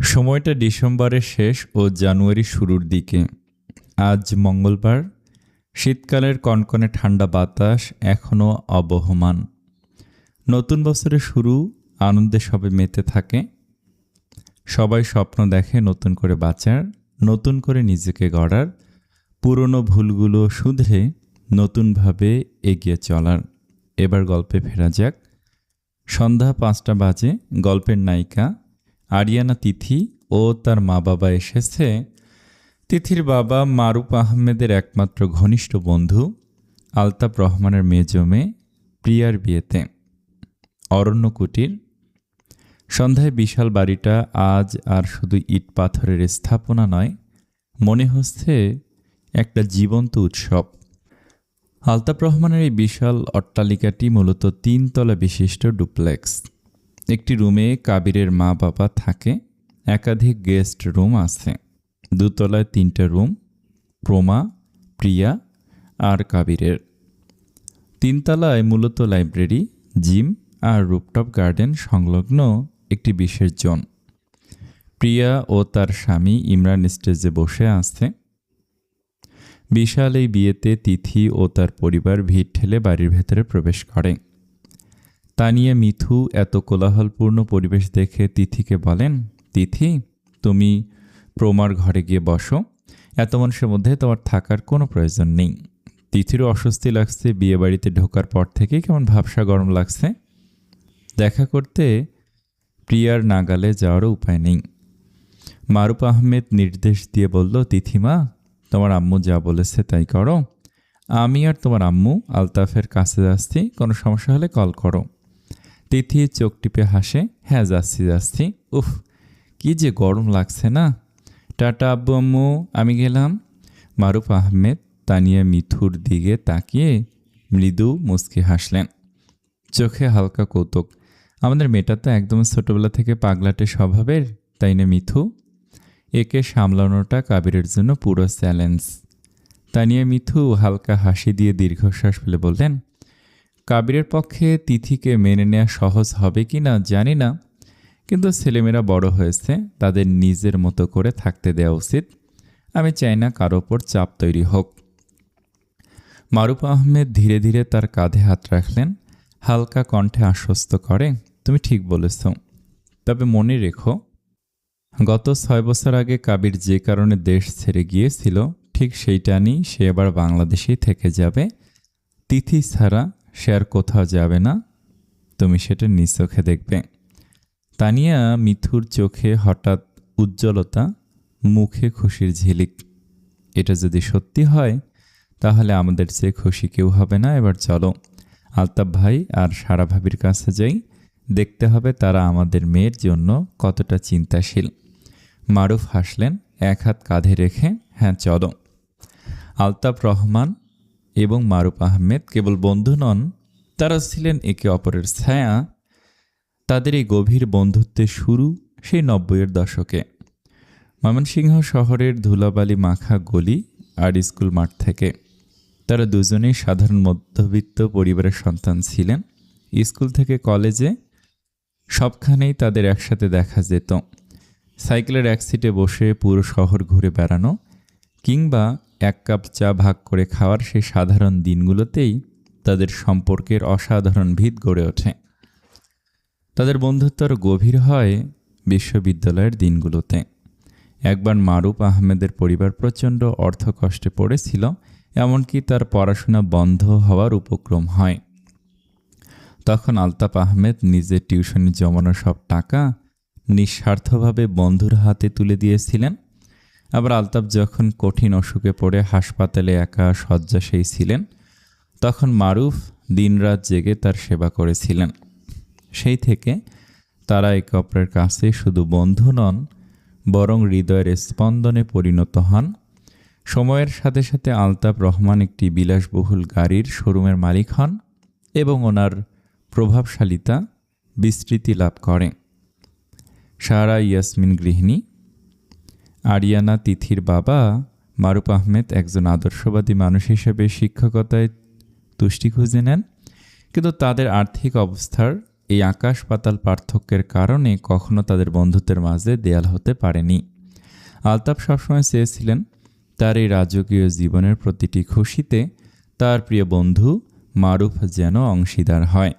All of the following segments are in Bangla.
সময়টা ডিসেম্বরের শেষ ও জানুয়ারির শুরুর দিকে। আজ মঙ্গলবার। শীতকালের কনকনে ঠান্ডা বাতাস এখনও অবহমান। নতুন বছরের শুরু, আনন্দে সবে মেতে থাকে। সবাই স্বপ্ন দেখে নতুন করে বাঁচার, নতুন করে নিজেকে গড়ার, পুরনো ভুলগুলো শুধরে নতুনভাবে এগিয়ে চলার। এবার গল্পে ফেরা যাক। সন্ধ্যা 5টা বাজে। গল্পের নায়িকা আরিয়ানা তিথি ও তার মা বাবা এসেছে তিথির বাবা মারুফ আহমেদের একমাত্র ঘনিষ্ঠ বন্ধু আলতাফ রহমানের মেজো মেয়ে প্রিয়ার বিয়েতে। অরণ্য কুটির। সন্ধ্যায় বিশাল বাড়িটা আজ আর শুধু ইট পাথরের স্থাপনা নয়, মনে হচ্ছে একটা জীবন্ত উৎসব। আলতাফ রহমানের এই বিশাল অট্টালিকাটি মূলত 3 তলা বিশিষ্ট ডুপ্লেক্স। একটি রুমে কাবিরের মা বাবা থাকে, একাধিক গেস্ট রুম আছে। 2 তলায় 3টা রুম, প্রমা, প্রিয়া আর কাবিরের। 3 তলায় মূলত লাইব্রেরি, জিম আর রুপটপ গার্ডেন সংলগ্ন একটি বিশেষ জোন। প্রিয়া ও তার স্বামী ইমরান স্টেজে বসে আছে। বিশাল এই বিয়েতে তিথি ও তার পরিবার ভিড় ঠেলে বাড়ির ভেতরে প্রবেশ করে। তানিয়া মিথু এত কোলাহলপূর্ণ পরিবেশ দেখে তিথিকে বলেন, তিথি, তুমি প্রমার ঘরে গিয়ে বসো। এত মানুষের মধ্যে তোমার থাকার কোনো প্রয়োজন নেই। তিথিরও অস্বস্তি লাগছে। বিয়ে বাড়িতে ঢোকার পর থেকে কেমন ভাবসা গরম লাগছে। দেখা করতে প্রিয়ার নাগালে যাওয়ারও উপায় নেই। মারুফ আহমেদ নির্দেশ দিয়ে বলল, তিথিমা, তোমার আম্মু যা বলেছে তাই করো। আমি আর তোমার আম্মু আলতাফের কাছে যাচ্ছি, কোনো সমস্যা হলে কল করো। তিথি চোখ টিপে হাসে, হ্যাঁ যাচ্ছি। উফ, কি যে গরম লাগছে না। টাটা আব্বু আম্মু, আমি গেলাম। মারুফ আহমেদ তানিয়া মিথুর দিকে তাকিয়ে মৃদু মুচকি হাসলেন, চোখে হালকা কৌতুক। আমাদের মেয়েটা তো একদম ছোটবেলা থেকে পাগলাটে স্বভাবের, তাই না মিথু? একে সামলানোটা কাবিরের জন্য পুরো চ্যালেঞ্জ। তানিয়া মিথু হালকা হাসি দিয়ে দীর্ঘশ্বাস ফেলে বললেন, কাবিরের পক্ষে তিথিকে মেনে নেওয়া সহজ হবে কি না জানি না, কিন্তু ছেলেমেয়েরা বড় হয়েছে, তাদের নিজের মতো করে থাকতে দেওয়া উচিত। আমি চাই না কারো ওপর চাপ তৈরি হোক। মারুফ আহমেদ ধীরে ধীরে তার কাঁধে হাত রাখলেন, হালকা কণ্ঠে আশ্বস্ত করে, তুমি ঠিক বলেছ। তবে মনে রেখো, গত 6 বছর আগে কাবির যে কারণে দেশ ছেড়ে গিয়েছিল, ঠিক সেইটা নিয়ে সে এবার বাংলাদেশেই থেকে যাবে। তিথি ছাড়া সে আর কোথাও যাবে না। তুমি সেটা নিজ চোখে দেখবে। তানিয়া মিথুর চোখে হঠাৎ উজ্জ্বলতা, মুখে খুশির ঝিলিক। এটা যদি সত্যি হয় তাহলে আমাদের চেয়ে খুশি কেউ হবে না। এবার চলো আলতাফ ভাই আর সারা ভাবির কাছে যাই, দেখতে হবে তারা আমাদের মেয়ের জন্য কতটা চিন্তাশীল। মারুফ হাসলেন, এক হাত কাঁধে রেখে, হ্যাঁ চলো। আলতাফ রহমান এবং মারুফ আহমেদ কেবল বন্ধু নন, তারা ছিলেন একে অপরের ছায়া। তাদের এই গভীর বন্ধুত্বের শুরু সেই 90-এর দশকে ময়মনসিংহ শহরের ধুলাবালি মাখা গলি আর স্কুল মাঠ থেকে। তারা দুজনেই সাধারণ মধ্যবিত্ত পরিবারের সন্তান ছিলেন। স্কুল থেকে কলেজে সবখানেই তাদের একসাথে দেখা যেত। সাইকেলের এক সিটে বসে পুরো শহর ঘুরে বেড়ানো কিংবা 1 কাপ চা ভাগ করে খাওয়ার সেই সাধারণ দিনগুলোতেই তাদের সম্পর্কের অসাধারণ ভিত গড়ে ওঠে। তাদের বন্ধুত্ব আরও গভীর হয় বিশ্ববিদ্যালয়ের দিনগুলোতে। একবার মারুফ আহমেদের পরিবার প্রচণ্ড অর্থকষ্টে পড়েছিল, এমনকি তার পড়াশোনা বন্ধ হওয়ার উপক্রম হয়। তখন আলতাফ আহমেদ নিজের টিউশনি জমানো সব টাকা নিঃস্বার্থভাবে বন্ধুর হাতে তুলে দিয়েছিলেন। আবার আলতাফ যখন কঠিন অসুখে পড়ে হাসপাতালে একা শয্যাশায়ী ছিলেন, তখন মারুফ দিনরাত জেগে তার সেবা করেছিলেন। সেই থেকে তারা একে অপরের কাছে শুধু বন্ধু নন, বরং হৃদয়ের স্পন্দনে পরিণত হন। সময়ের সাথে সাথে আলতাফ রহমান একটি বিলাসবহুল গাড়ির শোরুমের মালিক হন এবং ওনার প্রভাবশালিতা বিস্তৃতি লাভ করে। সারা ইয়াসমিন গৃহিণী। আরিয়ানা তিথির বাবা মারুফ আহমেদ একজন আদর্শবাদী মানুষ হিসেবে শিক্ষকতায় তুষ্টি খুঁজে নেন, কিন্তু তাদের আর্থিক অবস্থার এই আকাশ পাতাল পার্থক্যের কারণে কখনো তাদের বন্ধুত্বের মাঝে দেয়াল হতে পারেনি। আলতাফ সবসময় চেয়েছিলেন তার এই রাজকীয় জীবনের প্রতিটি খুশিতে তার প্রিয় বন্ধু মারুফ যেন অংশীদার হয়।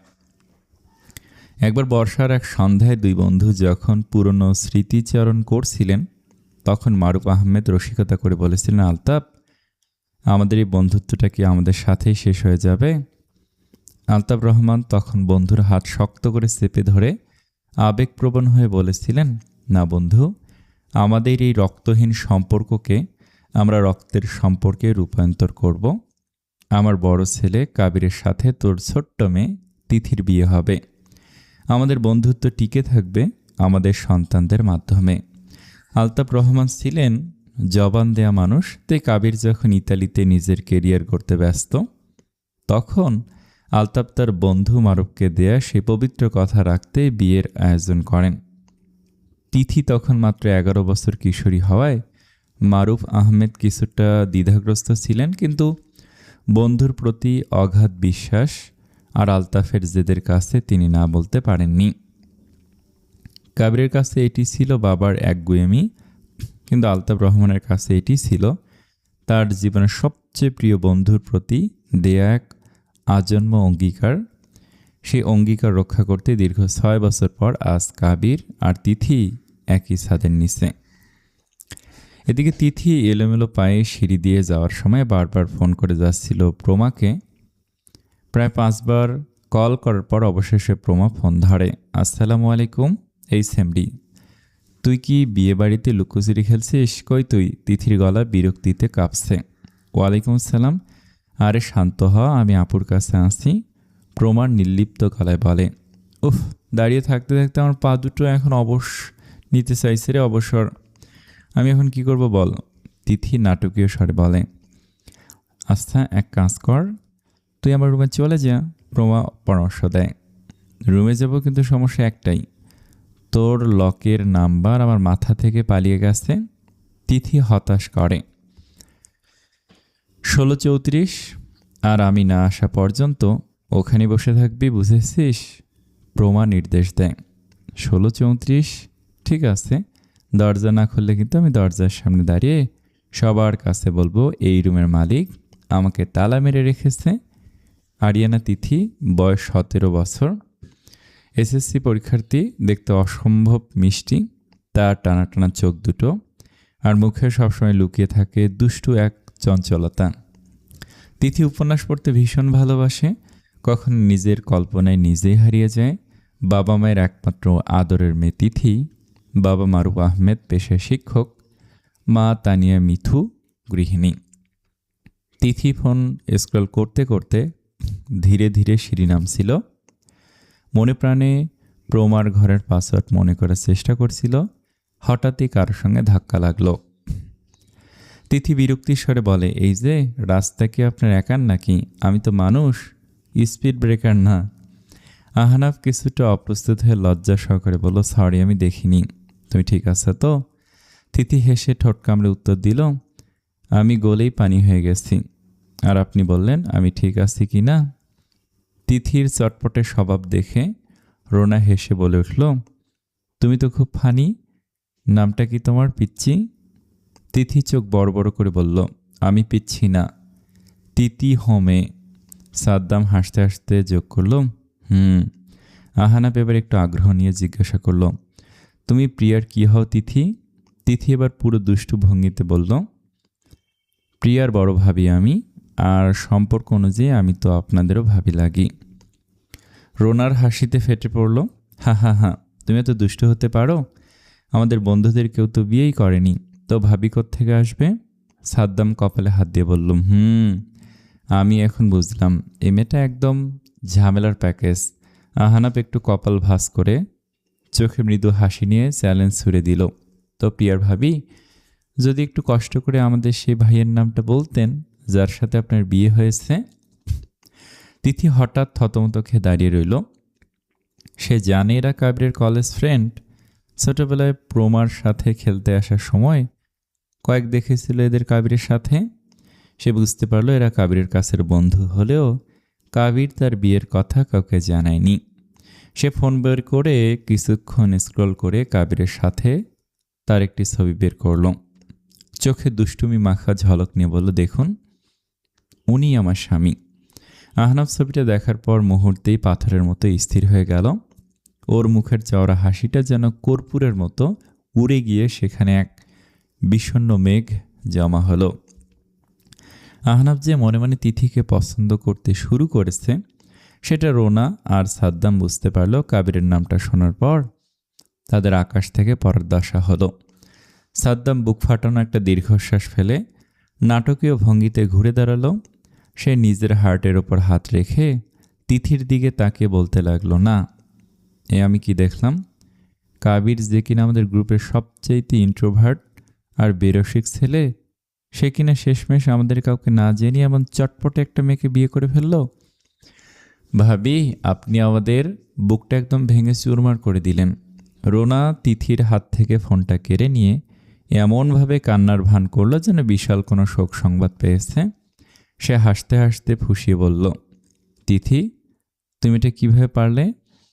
একবার বর্ষার এক সন্ধ্যায় দুই বন্ধু যখন পুরনো স্মৃতিচারণ করছিলেন, তখন মারুফ আহমেদ রসিকতা করে বলেছিলেন, আলতাফ, আমাদের এই বন্ধুত্বটা কি আমাদের সাথেই শেষ হয়ে যাবে? আলতাফ রহমান তখন বন্ধুর হাত শক্ত করে চেপে ধরে আবেগপ্রবণ হয়ে বলেছিলেন, না বন্ধু, আমাদের এই রক্তহীন সম্পর্ককে আমরা রক্তের সম্পর্কে রূপান্তর করব। আমার বড় ছেলে কাবিরের সাথে তোর ছোট্ট মেয়ে তিথির বিয়ে হবে। আমাদের বন্ধুত্ব টিকে থাকবে আমাদের সন্তানদের মাধ্যমে। আলতাফ রহমান ছিলেন জবান দেয়া মানুষ, তাই কাবির যখন ইতালিতে নিজের কেরিয়ার করতে ব্যস্ত, তখন আলতাফ তার বন্ধু মারুফকে দেয়া সে পবিত্র কথা রাখতে বিয়ের আয়োজন করেন। তিথি তখন মাত্র 11 বছর কিশোরী হওয়ায় মারুফ আহমেদ কিছুটা দ্বিধাগ্রস্ত ছিলেন, কিন্তু বন্ধুর প্রতি অগাধ বিশ্বাস আর আলতাফের জেদের কাছে তিনি না বলতে পারেননি। কাবিরের কাছে এটি ছিল বাবার একগুঁয়েমি, কিন্তু আলতাফ রহমানের কাছে এটি ছিল তার জীবনের সবচেয়ে প্রিয় বন্ধুর প্রতি দেয়া এক আজন্ম অঙ্গীকার। সেই অঙ্গীকার রক্ষা করতে দীর্ঘ 6 বছর পর আজ কাবির আর তিথি একই ছাদের নিচে। এদিকে তিথি এলোমেলো পায়ে সিঁড়ি দিয়ে যাওয়ার সময় বারবার ফোন করে যাচ্ছিল প্রমাকে। প্রায় 5 বার কল করার পর অবশেষে প্রমা ফোন ধরে। আসসালামু আলাইকুম, এই সেমডি, তুই কি বিয়ে বাড়িতে লুকোচুরি খেলছিস? কই তুই? তিথির গলা বিরক্তিতে কাঁপছে। ওয়ালাইকুম আসসালাম, আরে শান্ত হ, আমি আপুর কাছে আসি, প্রমার নির্লিপ্ত গলায় বলে। উফ, দাঁড়িয়ে থাকতে থাকতে আমার পা দুটো এখন অবশ নিতে চাইছে রে, অবসর। আমি এখন কি করব বল? তিথি নাটকীয় স্বরে বলে। আচ্ছা, এক কাজ কর, তুই আমার রুমে চলে যা, প্রমা পরামর্শ দেয়। রুমে যাব, কিন্তু সমস্যা একটাই, তোর লকের নাম্বার আমার মাথা থেকে পালিয়ে গেছে। তিথি হতাশ করে। 16:34, আর আমি না আসা পর্যন্ত ওখানে বসে থাকবি, বুঝেছিস? প্রমা নির্দেশ দেয়। 16:34, ঠিক আছে, দরজা না খুললে কিন্তু আমি দরজার সামনে দাঁড়িয়ে সবার কাছে বলবো এই রুমের মালিক আমাকে তালা মেরে রেখেছে। আরিয়ানা তিথি, বয়স 17 বছর, এসএসসি পরীক্ষার্থী, দেখতে অসম্ভব মিষ্টি, তার টানা টানা চোখ দুটো আর মুখে সবসময় লুকিয়ে থাকে দুষ্টু এক চঞ্চলতা। তিথি উপন্যাস পড়তে ভীষণ ভালোবাসে, কখন নিজের কল্পনায় নিজেই হারিয়ে যায়। বাবা মায়ের একমাত্র আদরের মেয়ে তিথি। বাবা মারুফ আহমেদ পেশায় শিক্ষক, মা তানিয়া মিথু গৃহিণী। তিথি ফোন স্ক্রল করতে করতে ধীরে ধীরে সিঁড়ি নামছিল। মনে প্রাণে প্রমার ঘরের পাসওয়ার্ড মনে করার চেষ্টা করছিল। হঠাৎই কারোর সঙ্গে ধাক্কা লাগলো। তিথি বিরক্তির স্বরে বলে, এই যে রাস্তা কি আপনার একার নাকি? আমি তো মানুষ, স্পিড ব্রেকার না। আহনাফ কিছুটা অপ্রস্তুত হয়ে লজ্জা সহকারে বলল, সরি, আমি দেখিনি। তুমি ঠিক আছে তো? তিথি হেসে ঠোঁট কামড়ে উত্তর দিল, আমি গলেই পানি হয়ে গেছি। আর আপনি বললেন আমি ঠিক আছি কি না? তিথির চটপটে স্বভাব দেখে রোনা হেসে বলে উঠল, তুমি তো খুব ফানি। নামটা কি তোমার, পিচ্ছি? তিথি চোখ বড় বড় করে বলল, আমি পিচ্ছি না, তিতি হোমে। সাদ্দাম হাসতে হাসতে যোগ করল, আহানাপ এবার একটু আগ্রহ নিয়ে জিজ্ঞাসা করল, তুমি প্রিয়ার কি হও তিথি? তিথি এবার পুরো দুষ্টু ভঙ্গিতে বলল, প্রিয়ার বড় ভাবি আমি, আর সম্পর্ক অনুযায়ী আমি তো আপনাদেরও ভাবি লাগি। রোনার হাসিতে ফেটে পড়ল, হা হা হা, তুমি এত দুষ্ট হতে পারো? আমাদের বন্ধুদের কেউ তো বিয়েই করেনি, তো ভাবি কোত্থেকে আসবে? সাদ্দাম কপালে হাত দিয়ে বলল, আমি এখন বুঝলাম, এই মেয়েটা একদম ঝামেলার প্যাকেজ। আহানাপ একটু কপাল ভাঁজ করে চোখে মৃদু হাসি নিয়ে চ্যালেঞ্জ ছুড়ে দিল, তো প্রিয়ার ভাবি, যদি একটু কষ্ট করে আমাদের সেই ভাইয়ের নামটা বলতেন যার সাথে আপনার বিয়ে হয়েছে। তিথি হঠাৎ থতমত খেয়ে দাঁড়িয়ে রইল। সে জানে এরা কাবিরের কলেজ ফ্রেন্ড। ছোটবেলায় প্রমার সাথে খেলতে আসার সময় কয়েক দেখেছিল এদের কাবিরের সাথে। সে বুঝতে পারলো এরা কাবিরের কাছের বন্ধু হলেও কাবির তার বিয়ের কথা কাউকে জানায়নি। সে ফোন বের করে কিছুক্ষণ স্ক্রল করে কাবিরের সাথে তার একটি ছবি বের করল। চোখে দুষ্টুমি মাখা ঝলক নিয়ে বলল, দেখুন, উনি আমার স্বামী। আহনাফ ছবিটা দেখার পর মুহূর্তেই পাথরের মতো স্থির হয়ে গেল। ওর মুখের চওড়া হাসিটা যেন কর্পূরের মতো উড়ে গিয়ে সেখানে এক বিষণ্ণ মেঘ জমা হলো। আহনাফ যে মনে মনে তিথিকে পছন্দ করতে শুরু করেছে সেটা রোনা আর সাদ্দাম বুঝতে পারল কাবিরের নামটা শোনার পর। তাদের আকাশ থেকে পড়ার দশা হলো। সাদ্দাম বুক ফাটানো একটা দীর্ঘশ্বাস ফেলে নাটকীয় ভঙ্গিতে ঘুরে দাঁড়ালো। সে নিজের হার্টের ওপর হাত রেখে তিথির দিকে তাকিয়ে বলতে লাগলো, না, আমি কি দেখলাম? কাবির, যে কিনা আমাদের গ্রুপের সবচাইতে ইন্ট্রোভার্ট আর বেরসিক ছেলে, সে কিনা শেষমেশ আমাদের কাউকে না জেনে এমন চটপটে একটা মেয়েকে বিয়ে করে ফেলল। ভাবি, আপনি আমাদের বুকটা একদম ভেঙে চুরমার করে দিলেন। রোনা তিথির হাত থেকে ফোনটা কেড়ে নিয়ে এমনভাবে কান্নার ভান করল যেন বিশাল কোনো শোক সংবাদ পেয়েছে। সে হাসতে হাসতে ফুঁসিয়ে বলল, তিথি, তুমি এটা কীভাবে পারলে?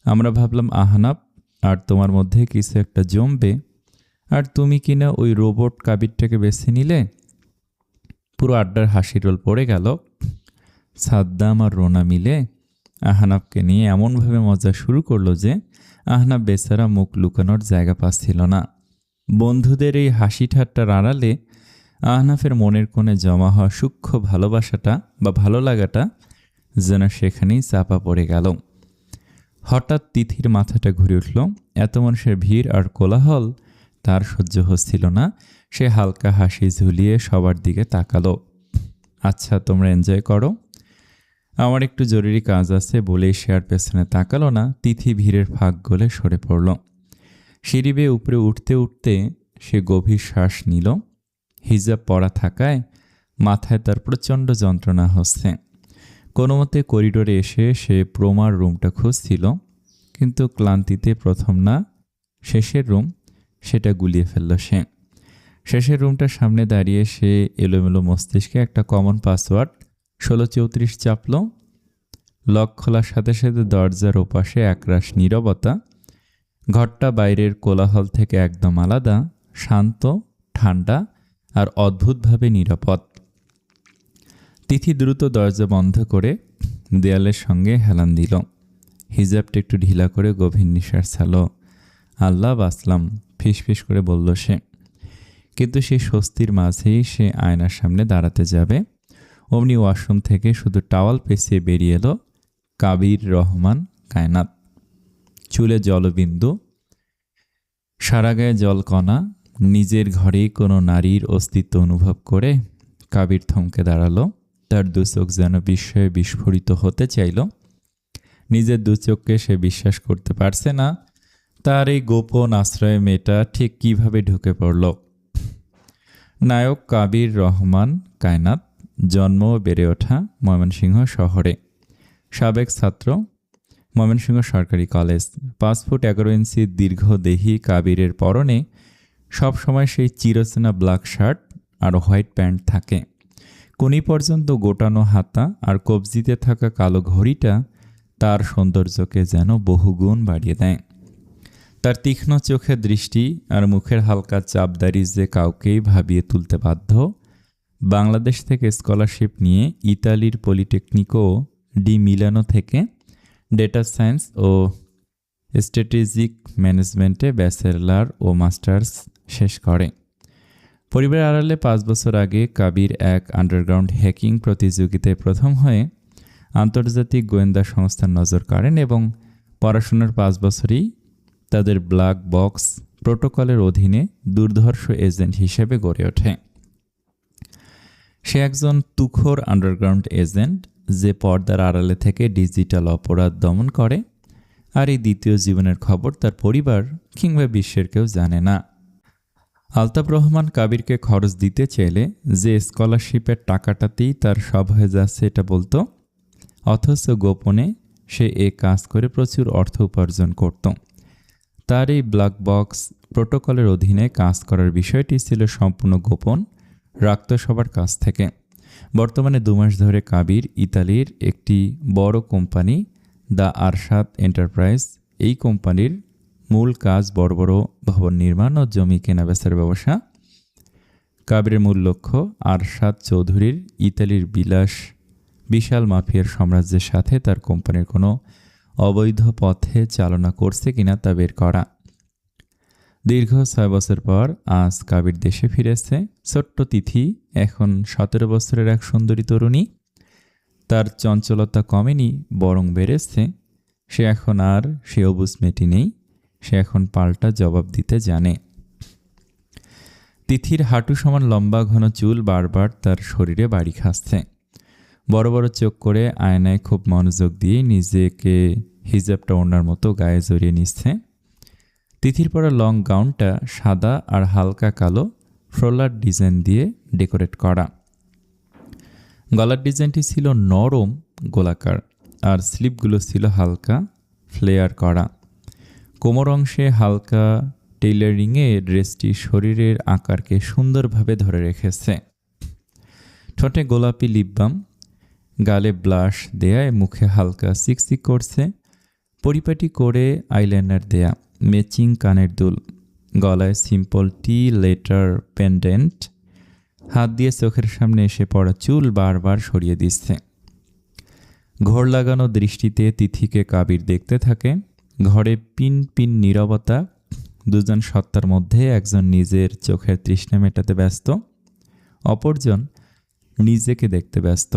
আমরা ভাবলাম আহনাফ আর তোমার মধ্যে কিছু একটা জমবে, আর তুমি কিনা ওই রোবট কাবিরটাকে বেছে নিলে। পুরো আড্ডার হাসি রোল পড়ে গেল। সাদ্দাম আর রোনা মিলে আহনাফকে নিয়ে এমনভাবে মজা শুরু করলো যে আহনাফ বেচারা মুখ লুকানোর জায়গা পাচ্ছিল না। বন্ধুদের এই হাসি ঠাট্টার আড়ালে আহনাফের মনের কোণে জমা হওয়া সূক্ষ্ম ভালোবাসাটা বা ভালো লাগাটা যেন সেখানেই চাপা পড়ে গেল। হঠাৎ তিথির মাথাটা ঘুরে উঠল। এত মানুষের ভিড় আর কোলাহল তার সহ্য হচ্ছিল না। সে হালকা হাসি ঝুলিয়ে সবার দিকে তাকালো। আচ্ছা, তোমরা এনজয় করো, আমার একটু জরুরি কাজ আছে বলেই সে আর পেছনে তাকালো না। তিথি ভিড়ের ফাঁক গলে সরে পড়ল। সিঁড়ি বেয়ে উপরে উঠতে উঠতে সে গভীর শ্বাস নিল। হিজাব পরা থাকায় মাথায় তার প্রচণ্ড যন্ত্রণা হচ্ছে। কোনো মতে করিডোরে এসে সে প্রমার রুমটা খুঁজছিল, কিন্তু ক্লান্তিতে প্রথম না শেষের রুম সেটা গুলিয়ে ফেলল সে। শেষের রুমটার সামনে দাঁড়িয়ে সে এলোমেলো মস্তিষ্কে একটা কমন পাসওয়ার্ড 1634 চাপল। লক খোলার সাথে সাথে দরজার ওপাশে একরাশ নীরবতা। ঘরটা বাইরের কোলাহল থেকে একদম আলাদা, শান্ত, ঠান্ডা আর অদ্ভুতভাবে নিরাপদ। তিথি দ্রুত দরজা বন্ধ করে দেয়ালের সঙ্গে হেলান দিল। হিজাবটা একটু ঢিলা করে গভীর নিঃশ্বাস ছাড়ল। আল্লাহ বাসলাম, ফিসফিস করে বলল সে। কিন্তু সেই স্বস্তির মাঝেই সে আয়নার সামনে দাঁড়াতে যাবে, অমনি ওয়াশরুম থেকে শুধু টাওয়াল পেঁচিয়ে বেরিয়ে এলো কাবির রহমান কায়নাত। চুলে জলবিন্দু, সারা গায়ে জলকণা। নিজের ঘরেই কোনো নারীর অস্তিত্ব অনুভব করে কাবির থমকে দাঁড়ালো। তার দু চোখ যেন বিস্ময়ে বিস্ফোরিত হতে চাইল। নিজের দু চোখকে সে বিশ্বাস করতে পারছে না। তার এই গোপন আশ্রয়ে মেয়েটা ঠিক কিভাবে ঢুকে পড়ল। নায়ক কাবির রহমান কায়নাত, জন্ম ও বেড়ে ওঠা ময়মনসিংহ শহরে। সাবেক ছাত্র, ময়মনসিংহ সরকারি কলেজ। 5 ফুট 11 ইঞ্চি দীর্ঘদেহী কাবিরের পরনে সবসময় সেই চিরচেনা ব্ল্যাক শার্ট আর হোয়াইট প্যান্ট থাকে। কোনি পর্যন্ত গোটানো হাতা আর কবজিতে থাকা কালো ঘড়িটা তার সৌন্দর্যকে যেন বহুগুণ বাড়িয়ে দেয়। তার তীক্ষ্ণ চোখের দৃষ্টি আর মুখের হালকা চাপদারি যে কাউকেই ভাবিয়ে তুলতে বাধ্য। বাংলাদেশ থেকে স্কলারশিপ নিয়ে ইতালির পলিটেকনিকো ডি মিলানো থেকে ডেটা সায়েন্স ও স্ট্র্যাটেজিক ম্যানেজমেন্টে ব্যাচেলর ও মাস্টার্স শেষ করে। পরিবারের আড়ালে 5 বছর আগে কাবির এক আন্ডারগ্রাউন্ড হ্যাকিং প্রতিযোগিতায় প্রথম হয়ে আন্তর্জাতিক গোয়েন্দা সংস্থার নজর কাড়েন এবং পড়াশোনার 5 বছরই তাদের ব্ল্যাক বক্স প্রোটোকলের অধীনে দুর্ধর্ষ এজেন্ট হিসেবে গড়ে ওঠে। সে একজন তুখোর আন্ডারগ্রাউন্ড এজেন্ট যে পর্দার আড়ালে থেকে ডিজিটাল অপরাধ দমন করে। আর এই দ্বিতীয় জীবনের খবর তার পরিবার কিংবা বিশ্বের কেউ জানে না। আলতাফ রহমান কাবিরকে খরচ দিতে চাইলে যে স্কলারশিপের টাকাটাতেই তার সব হয়ে যাচ্ছে এটা বলতো, অথচ গোপনে সে এ কাজ করে প্রচুর অর্থ উপার্জন করত। তার এই ব্ল্যাক বক্স প্রোটোকলের অধীনে কাজ করার বিষয়টি ছিল সম্পূর্ণ গোপন, রাখত সবার কাছ থেকে। বর্তমানে 2 মাস ধরে কাবির ইতালির একটি বড় কোম্পানি দ্য আরশাদ এন্টারপ্রাইজ এই কোম্পানির মূল কাজ বড় বড় ভবন নির্মাণ ও জমি কেনাবেচার ব্যবসা। কাবিরের মূল লক্ষ্য আরশাদ চৌধুরীর ইতালির বিশাল মাফিয়ার সাম্রাজ্যের সাথে তার কোম্পানির কোনো অবৈধ পথে চালনা করছে কিনা তা বের করা। দীর্ঘ 6 বছর পর আজ কাবির দেশে ফিরেছে। ছোট্ট তিথি এখন 17 বছরের এক সুন্দরী তরুণী। তার চঞ্চলতা কমেনি, বরং বেড়েছে। সে এখন আর সে অবুঝ মেটি নেই, সে এখন পাল্টা জবাব দিতে জানে। তিথির হাঁটু সমান লম্বা ঘন চুল বারবার তার শরীরে বাড়ি খাচ্ছে। বড় বড় চোখ করে আয়নায় খুব মনোযোগ দিয়ে নিজেকে হিজাবটা ওড়নার মতো গায়ে জড়িয়ে নিচ্ছে। তিথির পরা লং গাউনটা সাদা আর হালকা কালো ফ্লোরাল ডিজাইন দিয়ে ডেকোরেট করা। গলার ডিজাইনটি ছিল নরম গোলাকার আর স্লিপগুলো ছিল হালকা ফ্লেয়ার করা। কোমর অংশে হালকা টেইলারিংয়ে ড্রেসটি শরীরের আকারকে সুন্দরভাবে ধরে রেখেছে। ঠোঁটে গোলাপি লিপ বাম, গালে ব্লাশ দেয়ায় মুখে হালকা সিকসিক করছে। পরিপাটি করে আইলাইনার দেয়া, ম্যাচিং কানের দুল, গলায় সিম্পল টি লেটার পেন্ডেন্ট। হাত দিয়ে চোখের সামনে এসে পড়া চুল বারবার সরিয়ে দিচ্ছে। ঘোর লাগানো দৃষ্টিতে তিথিকে কাবির দেখতে থাকে। ঘরে পিন পিন নীরবতা। দুজন সত্তার মধ্যে একজন নিজের চোখের তৃষ্ণা মেটাতে ব্যস্ত, অপরজন নিজেকে দেখতে ব্যস্ত।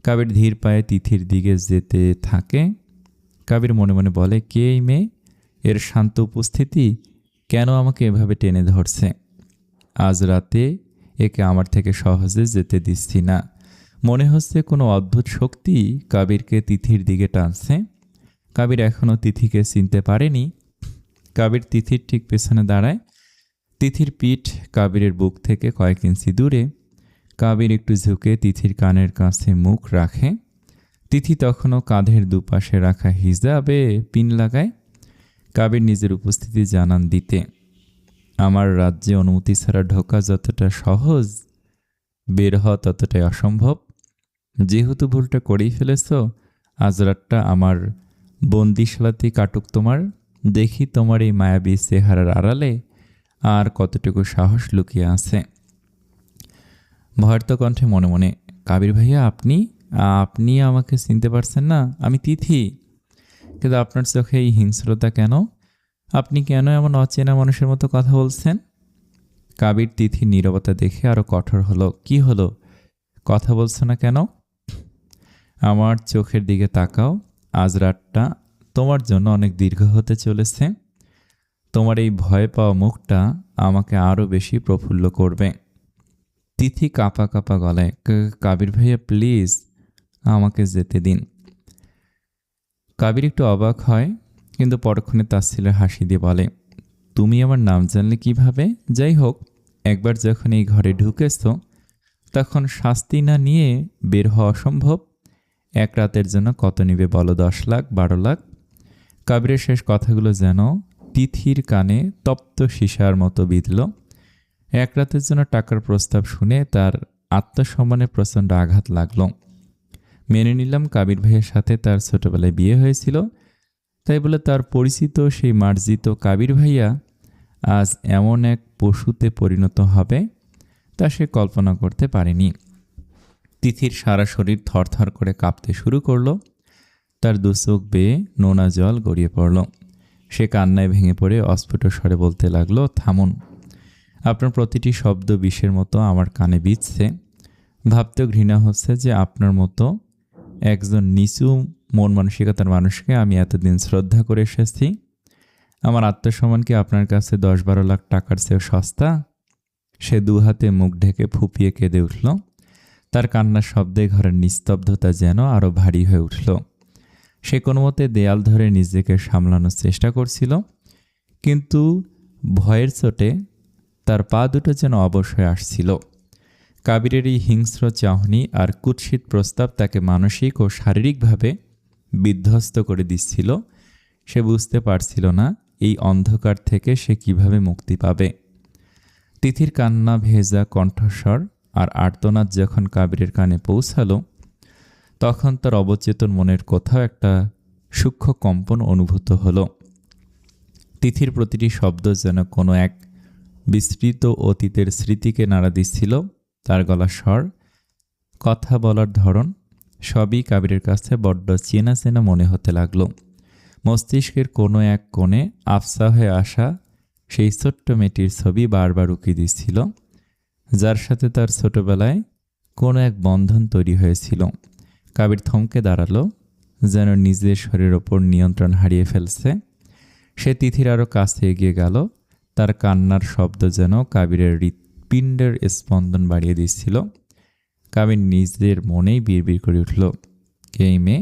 কাবির ধীর পায়ে তিথির দিকে যেতে থাকে। কাবির মনে মনে বলে, কে এই মেয়ে? এর শান্ত উপস্থিতি কেন আমাকে এভাবে টেনে ধরছে? আজ রাতে একে আমার থেকে সহজে যেতে দিচ্ছি না। মনে হচ্ছে কোনো অদ্ভুত শক্তি কাবিরকে তিথির দিকে টানছে। কাবির এখনও তিথিকে চিনতে পারেনি। কাবির তিথির ঠিক পেছনে দাঁড়ায়। তিথির পিঠ কাবিরের বুক থেকে কয়েক ইঞ্চি দূরে। কাবির একটু ঝুঁকে তিথির কানের কাছে মুখ রাখে। তিথি তখনও কাঁধের দুপাশে রাখা হিজাবে পিন লাগায়। কাবির নিজের উপস্থিতি জানান দিতে, আমার রাজ্যে অনুমতি ছাড়া ঢোকা যতটা সহজ, বের হওয়া ততটাই অসম্ভব। যেহেতু ভুলটা করেই ফেলেছ, আজ রাতটা আমার বন্দিশালাতেই কাটুক তোমার। দেখি তোমার এই মায়াবী চেহারার আড়ালে আর কতটুকু সাহস লুকিয়ে আছে। ভয়ার্ত কণ্ঠে মনে মনে, কাবির ভাইয়া, আপনি আমাকে চিনতে পারছেন না? আমি তিথি। কিন্তু আপনার চোখে এই হিংস্রতা কেন? আপনি কেন এমন অচেনা মানুষের মতো কথা বলছেন? কাবির তিথির নীরবতা দেখে আরো কঠোর হলো। কি হলো, কথা বলছো না কেন? আমার চোখের দিকে তাকাও। আজ রাতটা তোমার জন্য অনেক দীর্ঘ হতে চলেছে। তোমার এই ভয় পাওয়া মুখটা আমাকে আরো বেশি প্রফুল্ল করবে। তিথি কাঁপা কাঁপা গলায়, কাবির ভাইয়া প্লিজ আমাকে যেতে দিন। কাবির একটু অবাক হয়, কিন্তু পরক্ষণে তাচ্ছিল্যের হাসি দিয়ে বলে, তুমি আমার নাম জানলে কিভাবে? যাই হোক, একবার যখন এই ঘরে ঢুকেছ তখন শাস্তি না নিয়ে বের হওয়া অসম্ভব। এক রাতের জন্য কত নিবে বলো? 10 লাখ, 12 লাখ? কাবিরের শেষ কথাগুলো যেন তিথির কানে তপ্ত সীসার মতো বিঁধল। এক রাতের জন্য টাকার প্রস্তাব শুনে তার আত্মসম্মানে প্রচণ্ড আঘাত লাগল। মেনে নিলাম কাবির ভাইয়ের সাথে তার ছোটবেলায় বিয়ে হয়েছিল, তাই বলে তার পরিচিত সেই মার্জিত কাবির ভাইয়া আজ এমন এক পশুতে পরিণত হবে তা সে কল্পনা করতে পারেনি। তিথির সারা শরীর থরথর করে কাঁপতে শুরু করলো। তার দু চোখ বেয়ে নোনা জল গড়িয়ে পড়ল। সে কান্নায় ভেঙে পড়ে অস্ফুট স্বরে বলতে লাগলো, থামুন, আপনার প্রতিটি শব্দ বিষের মতো আমার কানে বিঁধছে। ভাবতেও ঘৃণা হচ্ছে যে আপনার মতো একজন নিচু মন মানসিকতার মানুষকে আমি এতদিন শ্রদ্ধা করে এসেছি। আমার আত্মসম্মান কি আপনার কাছে 10-12 লাখ টাকার চেয়েও সস্তা? সে দু হাতে মুখ ঢেকে ফুপিয়ে কেঁদে উঠল। তার কান্নার শব্দে ঘরের নিস্তব্ধতা যেন আরো ভারী হয়ে উঠল। সে কোনো মতে দেয়াল ধরে নিজেকে সামলানোর চেষ্টা করছিল, কিন্তু ভয়ের চোটে তার পা দুটো যেন অবশ হয়ে আসছিল। কাবিরের এই হিংস্র চাহনি আর কুৎসিত প্রস্তাব তাকে মানসিক ও শারীরিকভাবে বিধ্বস্ত করে দিচ্ছিল। সে বুঝতে পারছিল না এই অন্ধকার থেকে সে কিভাবে মুক্তি পাবে। তিথির কান্না ভেজা কণ্ঠস্বর আর আর্তনাদ যখন কাবিরের কানে পৌঁছালো, তখন তার অবচেতন মনের কোথাও একটা সূক্ষ্ম কম্পন অনুভূত হলো। তিথির প্রতিটি শব্দ যেন কোনো এক বিস্তৃত অতীতের স্মৃতিকে নাড়া দিচ্ছিল। তার গলার স্বর, কথা বলার ধরন সবই কাবিরের কাছে বড্ড চেনা চেনা মনে হতে লাগলো। মস্তিষ্কের কোনো এক কোণে আফসা হয়ে আসা সেই ছোট্ট মেয়েটির ছবি বারবার উকি দিচ্ছিল, যার সাথে তার ছোটবেলায় কোনো এক বন্ধন তৈরি হয়েছিল। কাবির থমকে দাঁড়ালো, যেন নিজের শরীরের ওপর নিয়ন্ত্রণ হারিয়ে ফেলছে। সে তিথির আরও কাছে এগিয়ে গেল। তার কান্নার শব্দ যেন কাবিরের হৃৎপিণ্ডের স্পন্দন বাড়িয়ে দিচ্ছিল। কাবির নিজের মনেই বিড়বিড় করে উঠল, এই মেয়ে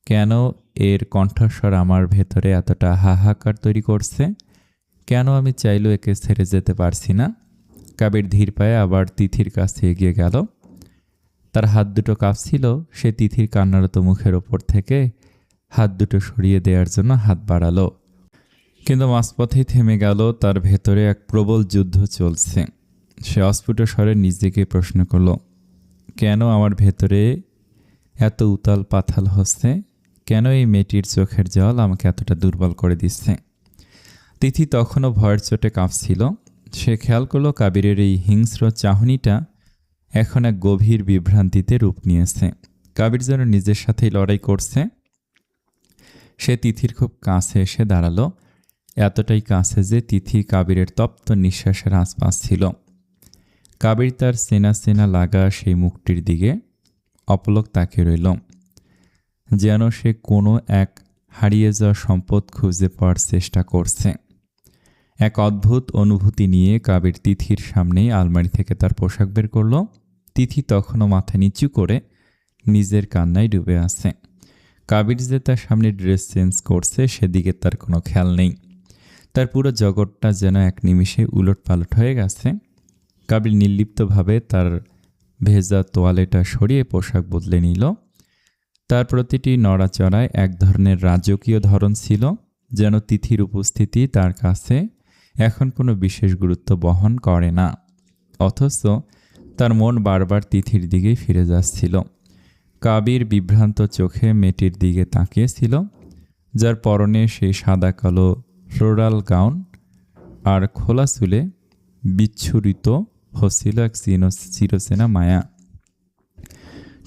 কেন এর কণ্ঠস্বর আমার ভেতরে এতটা হাহাকার তৈরি করছে? কেন আমি চাইলেও একে ছেড়ে যেতে পারছি না? কাবির ধীর পায়ে আবার তিথির কাছে এগিয়ে গেল। তার হাত দুটো কাঁপছিল। সে তিথির কান্নারত মুখের ওপর থেকে হাত দুটো সরিয়ে দেওয়ার জন্য হাত বাড়ালো, কিন্তু মাঝপথেই থেমে গেল। তার ভেতরে এক প্রবল যুদ্ধ চলছে। সে অস্ফুট স্বরে নিজেকে প্রশ্ন করল, কেন আমার ভেতরে এত উতাল পাথাল হচ্ছে? কেন এই মেয়েটির চোখের জল আমাকে এতটা দুর্বল করে দিচ্ছে? তিথি তখনও ভয়ের চোটে কাঁপছিল। সে খেয়াল করল কাবিরের এই হিংস্র চাহনিটা এখন এক গভীর বিভ্রান্তিতে রূপ নিয়েছে। কাবির যেন নিজের সাথেই লড়াই করছে। সে তিথির খুব কাছে এসে দাঁড়ালো, এতটাই কাছে যে তিথি কাবিরের তপ্ত নিঃশ্বাসের আশপাশ ছিল। কাবির তার চেনা চেনা লাগা সেই মুখটির দিকে অপলক তাকিয়ে রইল, যেন সে কোনো এক হারিয়ে যাওয়া সম্পদ খুঁজে পাওয়ার চেষ্টা করছে। এক অদ্ভুত অনুভূতি নিয়ে কাবির তিথির সামনেই আলমারি থেকে তার পোশাক বের করল। তিথি তখনও মাথা নিচু করে নিজের কান্নায় ডুবে আছে। কাবির যে তার সামনে ড্রেস চেঞ্জ করছে সেদিকে তার কোনো খেয়াল নেই। তার পুরো জগৎটা যেন এক নিমিষে উলটপালট হয়ে গেছে। কাবির নির্লিপ্তভাবে তার ভেজা তোয়ালেটা সরিয়ে পোশাক বদলে নিল। তার প্রতিটি নড়াচড়ায় এক ধরনের রাজকীয় ধরন ছিল, যেন তিথির উপস্থিতি তার কাছে এখন কোনো বিশেষ গুরুত্ব বহন করে না। অথচ তার মন বারবার তিথির দিকেই ফিরে যাচ্ছিল। কাবির বিভ্রান্ত চোখে মেয়েটির দিকে তাকিয়েছিল, যার পরনে সেই সাদা কালো ফ্লোরাল গাউন আর খোলা চুলে বিচ্ছুরিত হচ্ছিল এক চিরচেনা মায়া।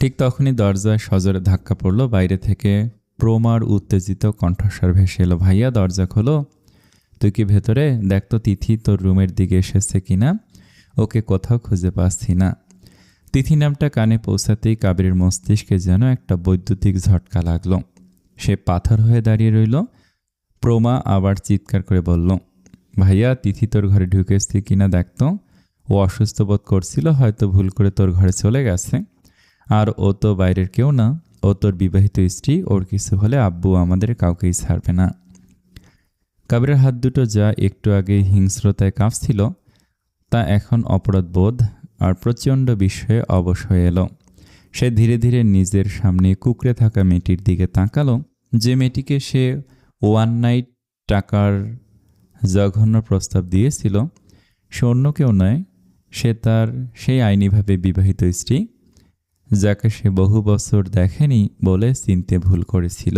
ঠিক তখনই দরজায় সজোরে ধাক্কা পড়ল। বাইরে থেকে প্রমার উত্তেজিত কণ্ঠস্বর ভেসে এলো, ভাইয়া দরজা খোলো। তুই কি ভেতরে? দেখ তো তিথি তোর রুমের দিকে এসেছে কিনা, ওকে কোথাও খুঁজে পাচ্ছি না। তিথি নামটা কানে পৌঁছাতেই কাবিরের মস্তিষ্কে যেন একটা বৈদ্যুতিক ঝটকা লাগলো। সে পাথর হয়ে দাঁড়িয়ে রইল। প্রমা আবার চিৎকার করে বলল, ভাইয়া তিথি তোর ঘরে ঢুকেছে কিনা দেখতো। ও অসুস্থ বোধ করছিল, হয়তো ভুল করে তোর ঘরে চলে গেছে। আর ও তো বাইরের কেউ না, ও তোর বিবাহিত স্ত্রী। ওর কিছু হলে আব্বু আমাদের কাউকেই ছাড়বে না। কাবিরের হাত দুটো যা একটু আগেই হিংস্রতায় কাঁপছিল, তা এখন অপরাধবোধ আর প্রচণ্ড বিস্ময়ে অবশ হয়ে এলো। সে ধীরে ধীরে নিজের সামনে কুঁকড়ে থাকা মেয়েটির দিকে তাকালো, যে মেয়েটিকে সে ওয়ান নাইট টাকার জঘন্য প্রস্তাব দিয়েছিল। সে অন্য কেউ নয়, সে তার সেই আইনিভাবে বিবাহিত স্ত্রী, যাকে সে বহু বছর দেখেনি বলে চিনতে ভুল করেছিল।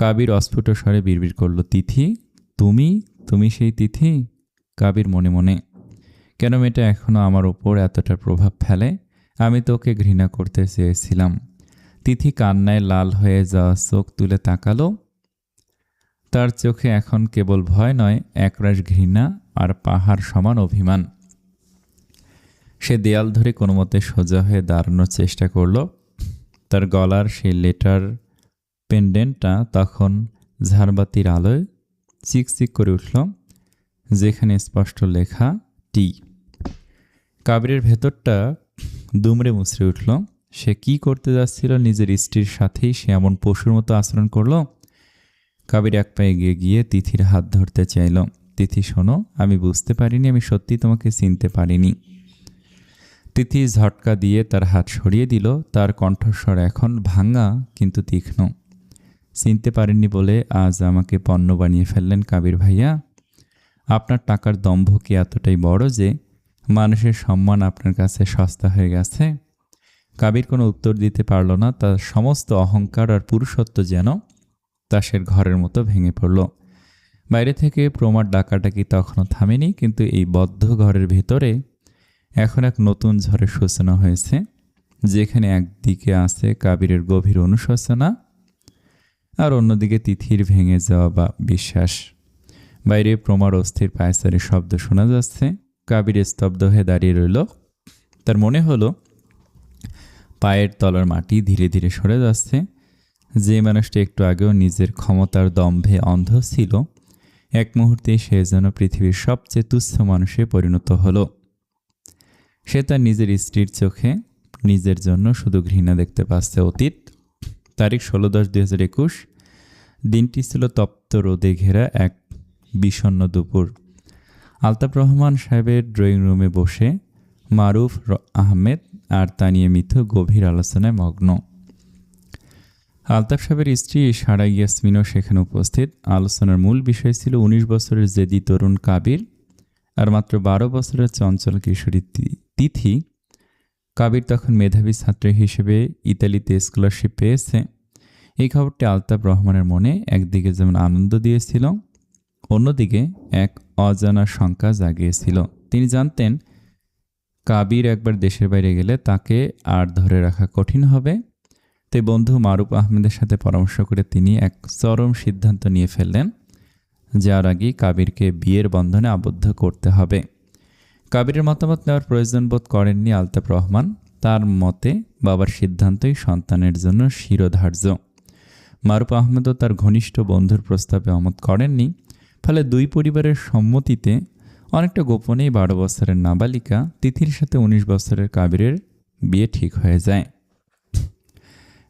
কাবির অস্ফুট স্বরে বিড়বিড় করল, তিথি তুমি সেই তিথি? কাবির মনে মনে, কেন মেয়েটা এখনও আমার ওপর এতটা প্রভাব ফেলে? আমি তো ওকে ঘৃণা করতে চেয়েছিলাম। তিথি কান্নায় লাল হয়ে যাওয়া চোখ তুলে তাকালো। তার চোখে এখন কেবল ভয় নয়, একরাশ ঘৃণা আর পাহাড় সমান অভিমান। সে দেয়াল ধরে কোনো মতে সোজা হয়ে দাঁড়ানোর চেষ্টা করল। তার গলার সেই লেটার পেন্ডেন্টটা তখন ঝাড়বাতির আলোয় চিকচিক করে উঠল, যেখানে স্পষ্ট লেখা টি। কাবিরের ভেতরটা দুমড়ে মুচড়ে উঠল। সে কি করতে যাচ্ছিল? নিজের স্ত্রীর সাথেই সে এমন পশুর মতো আচরণ করল। কাবির এক পায়ে এগিয়ে গিয়ে তিথির হাত ধরতে চাইল। তিথি শোনো, আমি বুঝতে পারিনি, আমি সত্যি তোমাকে চিনতে পারিনি। তিথি ঝটকা দিয়ে তার হাত সরিয়ে দিল। তার কণ্ঠস্বর এখন ভাঙা কিন্তু তীক্ষ্ণ। চিনতে পারেননি বলে আজ আমাকে পণ্য বানিয়ে ফেললেন কাবির ভাইয়া? আপনার টাকার দম্ভ কি এতটাই বড় যে মানুষের সম্মান আপনার কাছে সস্তা হয়ে গেছে? কাবির কোনো উত্তর দিতে পারল না। তার সমস্ত অহংকার আর পুরুষত্ব যেন তাসের ঘরের মতো ভেঙে পড়ল। বাইরে থেকে প্রমার ডাকাডাকি তখনও থামেনি, কিন্তু এই বদ্ধ ঘরের ভেতরে এখন এক নতুন ঝড়ের সূচনা হয়েছে, যেখানে একদিকে আছে কাবিরের গভীর অনুশোচনা আর অন্যদিকে তিথির ভেঙে যাওয়া বা বিশ্বাস। বাইরে প্রমার অস্থির পায়চারির শব্দ শোনা যাচ্ছে। কাবির স্তব্ধ হয়ে দাঁড়িয়ে রইল। তার মনে হলো পায়ের তলার মাটি ধীরে ধীরে সরে যাচ্ছে। যে মানুষটি একটু আগেও নিজের ক্ষমতার দম্ভে অন্ধ ছিল, এক মুহূর্তে সে যেন পৃথিবীর সবচেয়ে তুচ্ছ মানুষে পরিণত হলো। সে তার নিজের স্ত্রীর চোখে নিজের জন্য শুধু ঘৃণা দেখতে পাচ্ছে। অতীত তারিখ 16/10/2021। দিনটি ছিল তপ্ত রোদে ঘেরা এক বিষণ্ণ দুপুর। আলতাফ রহমান সাহেবের ড্রয়িং রুমে বসে মারুফ আহমেদ আর তানিয়া মিথু গভীর আলোচনায় মগ্ন। আলতাফ সাহেবের স্ত্রী সারা ইয়াসমিনও সেখানে উপস্থিত। আলোচনার মূল বিষয় ছিল 19 বছরের জেদি তরুণ কাবির আর মাত্র 12 বছরের চঞ্চল কিশোরী তিথি। কাবির তখন মেধাবী ছাত্র হিসেবে ইতালিতে স্কলারশিপ পেয়েছে। এই খবরটি আলতাফ রহমানের মনে একদিকে যেমন আনন্দ দিয়েছিল, অন্যদিকে এক অজানা শঙ্কা জাগিয়েছিল। তিনি জানতেন কাবির একবার দেশের বাইরে গেলে তাকে আর ধরে রাখা কঠিন হবে। তাই বন্ধু মারুফ আহমেদের সাথে পরামর্শ করে তিনি এক চরম সিদ্ধান্ত নিয়ে ফেললেন, যার আগেই কাবিরকে বিয়ের বন্ধনে আবদ্ধ করতে হবে। কাবিরের মতামত নেওয়ার প্রয়োজন বোধ করেননি আলতাফ রহমান। তার মতে বাবার সিদ্ধান্তই সন্তানের জন্য শিরোধার্য। মারুফ আহমেদও তার ঘনিষ্ঠ বন্ধুর প্রস্তাবে অমত করেননি। ফলে দুই পরিবারের সম্মতিতে অনেকটা গোপনেই 12 বছরের নাবালিকা তিথির সাথে 19 বছরের কাবিরের বিয়ে ঠিক হয়ে যায়।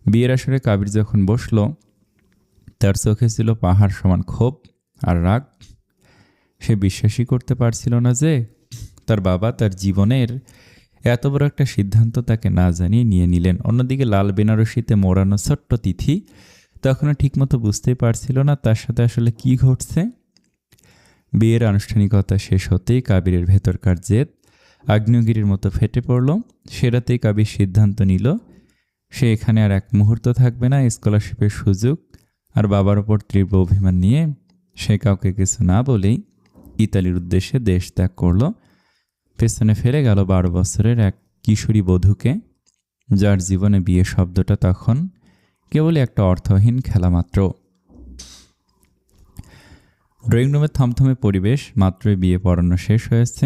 বিয়ের আসরে কাবির যখন বসল, তার চোখে ছিল পাহাড় সমান ক্ষোভ আর রাগ। সে বিশ্বাসই করতে পারছিল না যে তার বাবা তার জীবনের এত বড় একটা সিদ্ধান্ত তাকে না জানিয়ে নিয়ে নিলেন। অন্যদিকে লাল বেনারসিতে মোড়ানো ছোট্ট তিথি তখনও ঠিকমতো বুঝতেই পারছিল না তার সাথে আসলে কি ঘটছে। বিয়ের আনুষ্ঠানিকতা শেষ হতেই কাবিরের ভেতরকার জেদ আগ্নেয়গিরির মতো ফেটে পড়ল। সে রাতেই কাবির সিদ্ধান্ত নিল সে এখানে আর এক মুহূর্ত থাকবে না। স্কলারশিপের সুযোগ আর বাবার ওপর তীব্র অভিমান নিয়ে সে কাউকে কিছু না বলেই ইতালির উদ্দেশ্যে দেশ ত্যাগ করল। পেছনে ফেলে গেল 12 বছরের এক কিশোরী বধূকে, যার জীবনে বিয়ে শব্দটা তখন কেবলই একটা অর্থহীন খেলা মাত্র। ড্রয়িং রুমের থমথমে পরিবেশ। মাত্রই বিয়ে পড়ানো শেষ হয়েছে।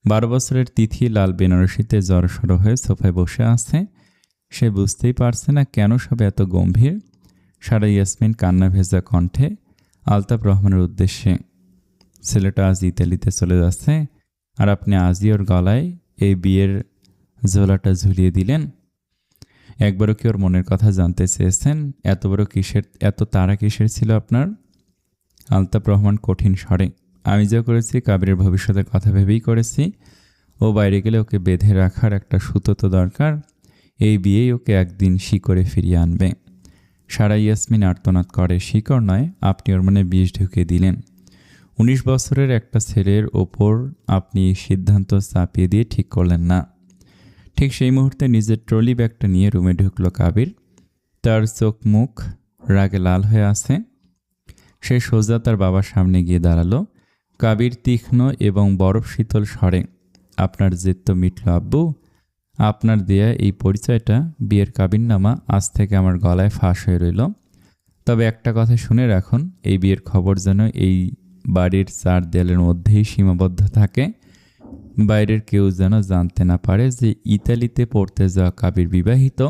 12 বছরের তিথি লাল বেনারসিতে জড়সড় হয়ে সোফায় বসে আছে। সে বুঝতেই পারছে না কেন সব এত গম্ভীর। সারা ইয়াসমিন কান্না ভেজা কণ্ঠে আলতাফ রহমানের উদ্দেশ্যে, ছেলেটা আজ ইতালিতে চলে যাচ্ছে আর আপনি আজই ওর গলায় এই বিয়ের ঝোলাটা ঝুলিয়ে দিলেন। একবারও কি ওর মনের কথা জানতে চেয়েছেন? এত তাড়া কিসের ছিল আপনার? আলতাফ রহমান কঠিন স্বরে, আমি যা করেছি কাবিরের ভবিষ্যতের কথা ভেবেই করেছি। ও বাইরে গেলে ওকে বেঁধে রাখার একটা সুতো তো দরকার। এই বিয়েই ওকে একদিন শিকড়ে ফিরিয়ে আনবে। সারা ইয়াসমিন আর্তনাদ করে, শিকড় নয়, আপনি ওর মনে বিষ ঢুকিয়ে দিলেন। 19 বছরের একটা ছেলের ওপর আপনি সিদ্ধান্ত চাপিয়ে দিয়ে ঠিক করলেন না। ঠিক সেই মুহূর্তে নিজের ট্রলি ব্যাগটা নিয়ে রুমে ঢুকলো কাবির। তার চোখ মুখ রাগে লাল হয়ে আছে। সে সোজা তার বাবার সামনে গিয়ে দাঁড়ালো। কাবির তীক্ষ্ণ এবং বরফ শীতল স্বরে, আপনার জেদ তো মিটল আব্বু। আপনার দেয়া এই পরিচয়টা, বিয়ের কাবিননামা আজ থেকে আমার গলায় ফাঁস হয়ে রইল। তবে একটা কথা শুনে রাখুন, এই বিয়ের খবর যেন এই বাড়ির 4 দেয়ালের মধ্যেই সীমাবদ্ধ থাকে। বাইরের কেউ যেন জানতে না পারে যে ইতালিতে পড়তে যাওয়া কাবির বিবাহিত।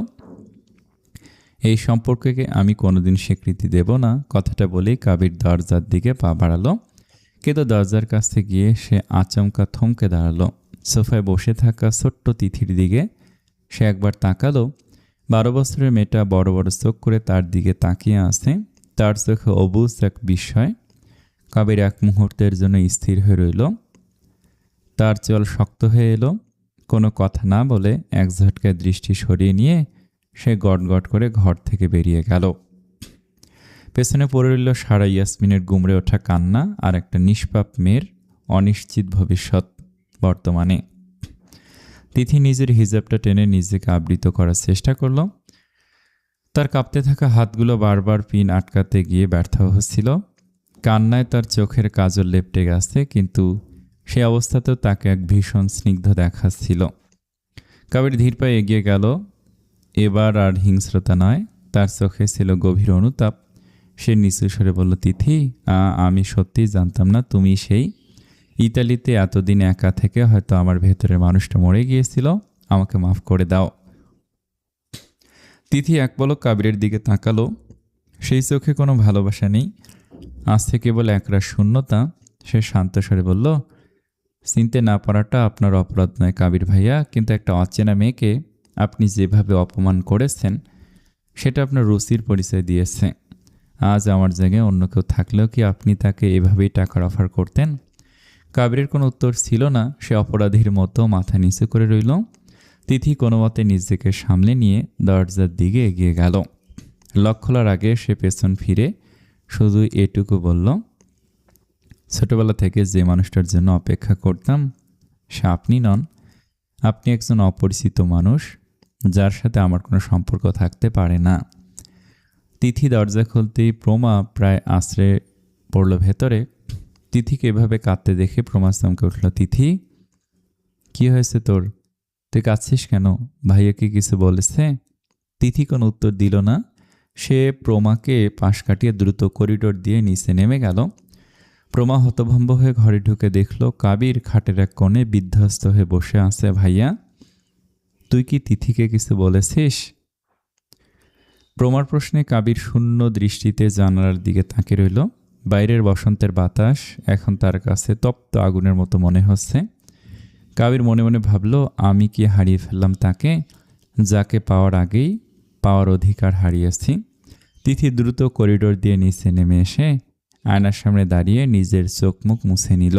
এই সম্পর্ককে আমি কোনোদিন স্বীকৃতি দেব না। কথাটা বলেই কাবির দরজার দিকে পা বাড়ালো, কিন্তু দরজার কাছে গিয়ে সে আচমকা থমকে দাঁড়ালো। সোফায় বসে থাকা ছোট্ট তিথির দিকে সে একবার তাকালো। 12 বছরের মেয়েটা বড় বড় চোখ করে তার দিকে তাকিয়ে আছে। তার চোখে অবুঝ এক বিস্ময়। কাবির এক মুহূর্তের জন্য স্থির হয়ে রইল। তার চল শক্ত হয়ে এলো। কোনো কথা না বলে এক ঝটকায় দৃষ্টি সরিয়ে নিয়ে সে গটগট করে ঘর থেকে বেরিয়ে গেল। পেছনে পড়ে রইল সারা ইয়াসমিনের গুমড়ে ওঠা কান্না আর একটা নিষ্পাপ মেয়ের অনিশ্চিত ভবিষ্যৎ। বর্তমানে তিথি নিজের হিজাবটা টেনে নিজেকে আবৃত করার চেষ্টা করল। তার কাঁপতে থাকা হাতগুলো বারবার পিন আটকাতে গিয়ে ব্যর্থ হচ্ছিল। কান্নায় তার চোখের কাজল লেপটে গেছে, কিন্তু সে অবস্থাতেও তাকে এক ভীষণ স্নিগ্ধ দেখাচ্ছিল। কাবির ধীর পায়ে এগিয়ে গেল। এবার আর হিংস্রতা নয়, তার চোখে ছিল গভীর অনুতাপ। সে নিচু স্বরে বলল, তিথি, আমি সত্যিই জানতাম না তুমি সেই। ইতালিতে এতদিন একা থেকে হয়তো আমার ভেতরের মানুষটা মরে গিয়েছিল। আমাকে মাফ করে দাও। তিথি এক পলক কাবিরের দিকে তাকালো। সেই চোখে কোনো ভালোবাসা নেই, আছে কেবল একরাশ শূন্যতা। সে শান্ত স্বরে বলল, চিনতে না পারাটা আপনার অপরাধ নয় কাবির ভাইয়া, কিন্তু একটা অচেনা মেয়েকে আপনি যেভাবে অপমান করেছেন সেটা আপনার রুচির পরিচয় দিয়েছে। আজ আমার জায়গায় অন্য কেউ থাকলেও কি আপনি তাকে এভাবেই টাকার অফার করতেন? কাবিরের কোনো উত্তর ছিল না। সে অপরাধীর মতো মাথা নিচু করে রইল। তিথি কোনো মতে নিজেকে সামলে নিয়ে দরজার দিকে এগিয়ে গেল। লক খোলার আগে সে পেছন ফিরে শুধু এটুকু বলল, ছোটবেলা থেকে যে মানুষটার জন্য অপেক্ষা করতাম সে আপনি নন। আপনি একজন অপরিচিত মানুষ, যার সাথে আমার কোনো সম্পর্ক থাকতে পারে না। তিথি দরজা খুলতেই প্রমা প্রায় আশ্রে পড়ল ভেতরে। তিথিকে এভাবে কাঁদতে দেখে প্রমা চমকে উঠল। তিথি, কি হয়েছে তোর? তুই কাঁদছিস কেন? ভাইয়া কি কিছু বলেছে? তিথি কোনো উত্তর দিল না। সে প্রমাকে পাশ কাটিয়ে দ্রুত করিডোর দিয়ে নিচে নেমে গেল। প্রমা হতভম্ব হয়ে ঘরে ঢুকে দেখল কাবির খাটের এক কোণে বিধ্বস্ত হয়ে বসে আছে। ভাইয়া, তুই কি তিথিকে কিছু বলেছিস? প্রমার প্রশ্নে কাবির শূন্য দৃষ্টিতে জানালার দিকে তাকিয়ে রইল। বাইরের বসন্তের বাতাস এখন তার কাছে তপ্ত আগুনের মতো মনে হচ্ছে। কাবির মনে মনে ভাবল, আমি কি হারিয়ে ফেললাম তাকে, যাকে পাওয়ার আগেই পাওয়ার অধিকার হারিয়েছি। তিথি দ্রুত করিডোর দিয়ে নিচে নেমে এসে আয়নার সামনে দাঁড়িয়ে নিজের চোখ মুখ মুছে নিল।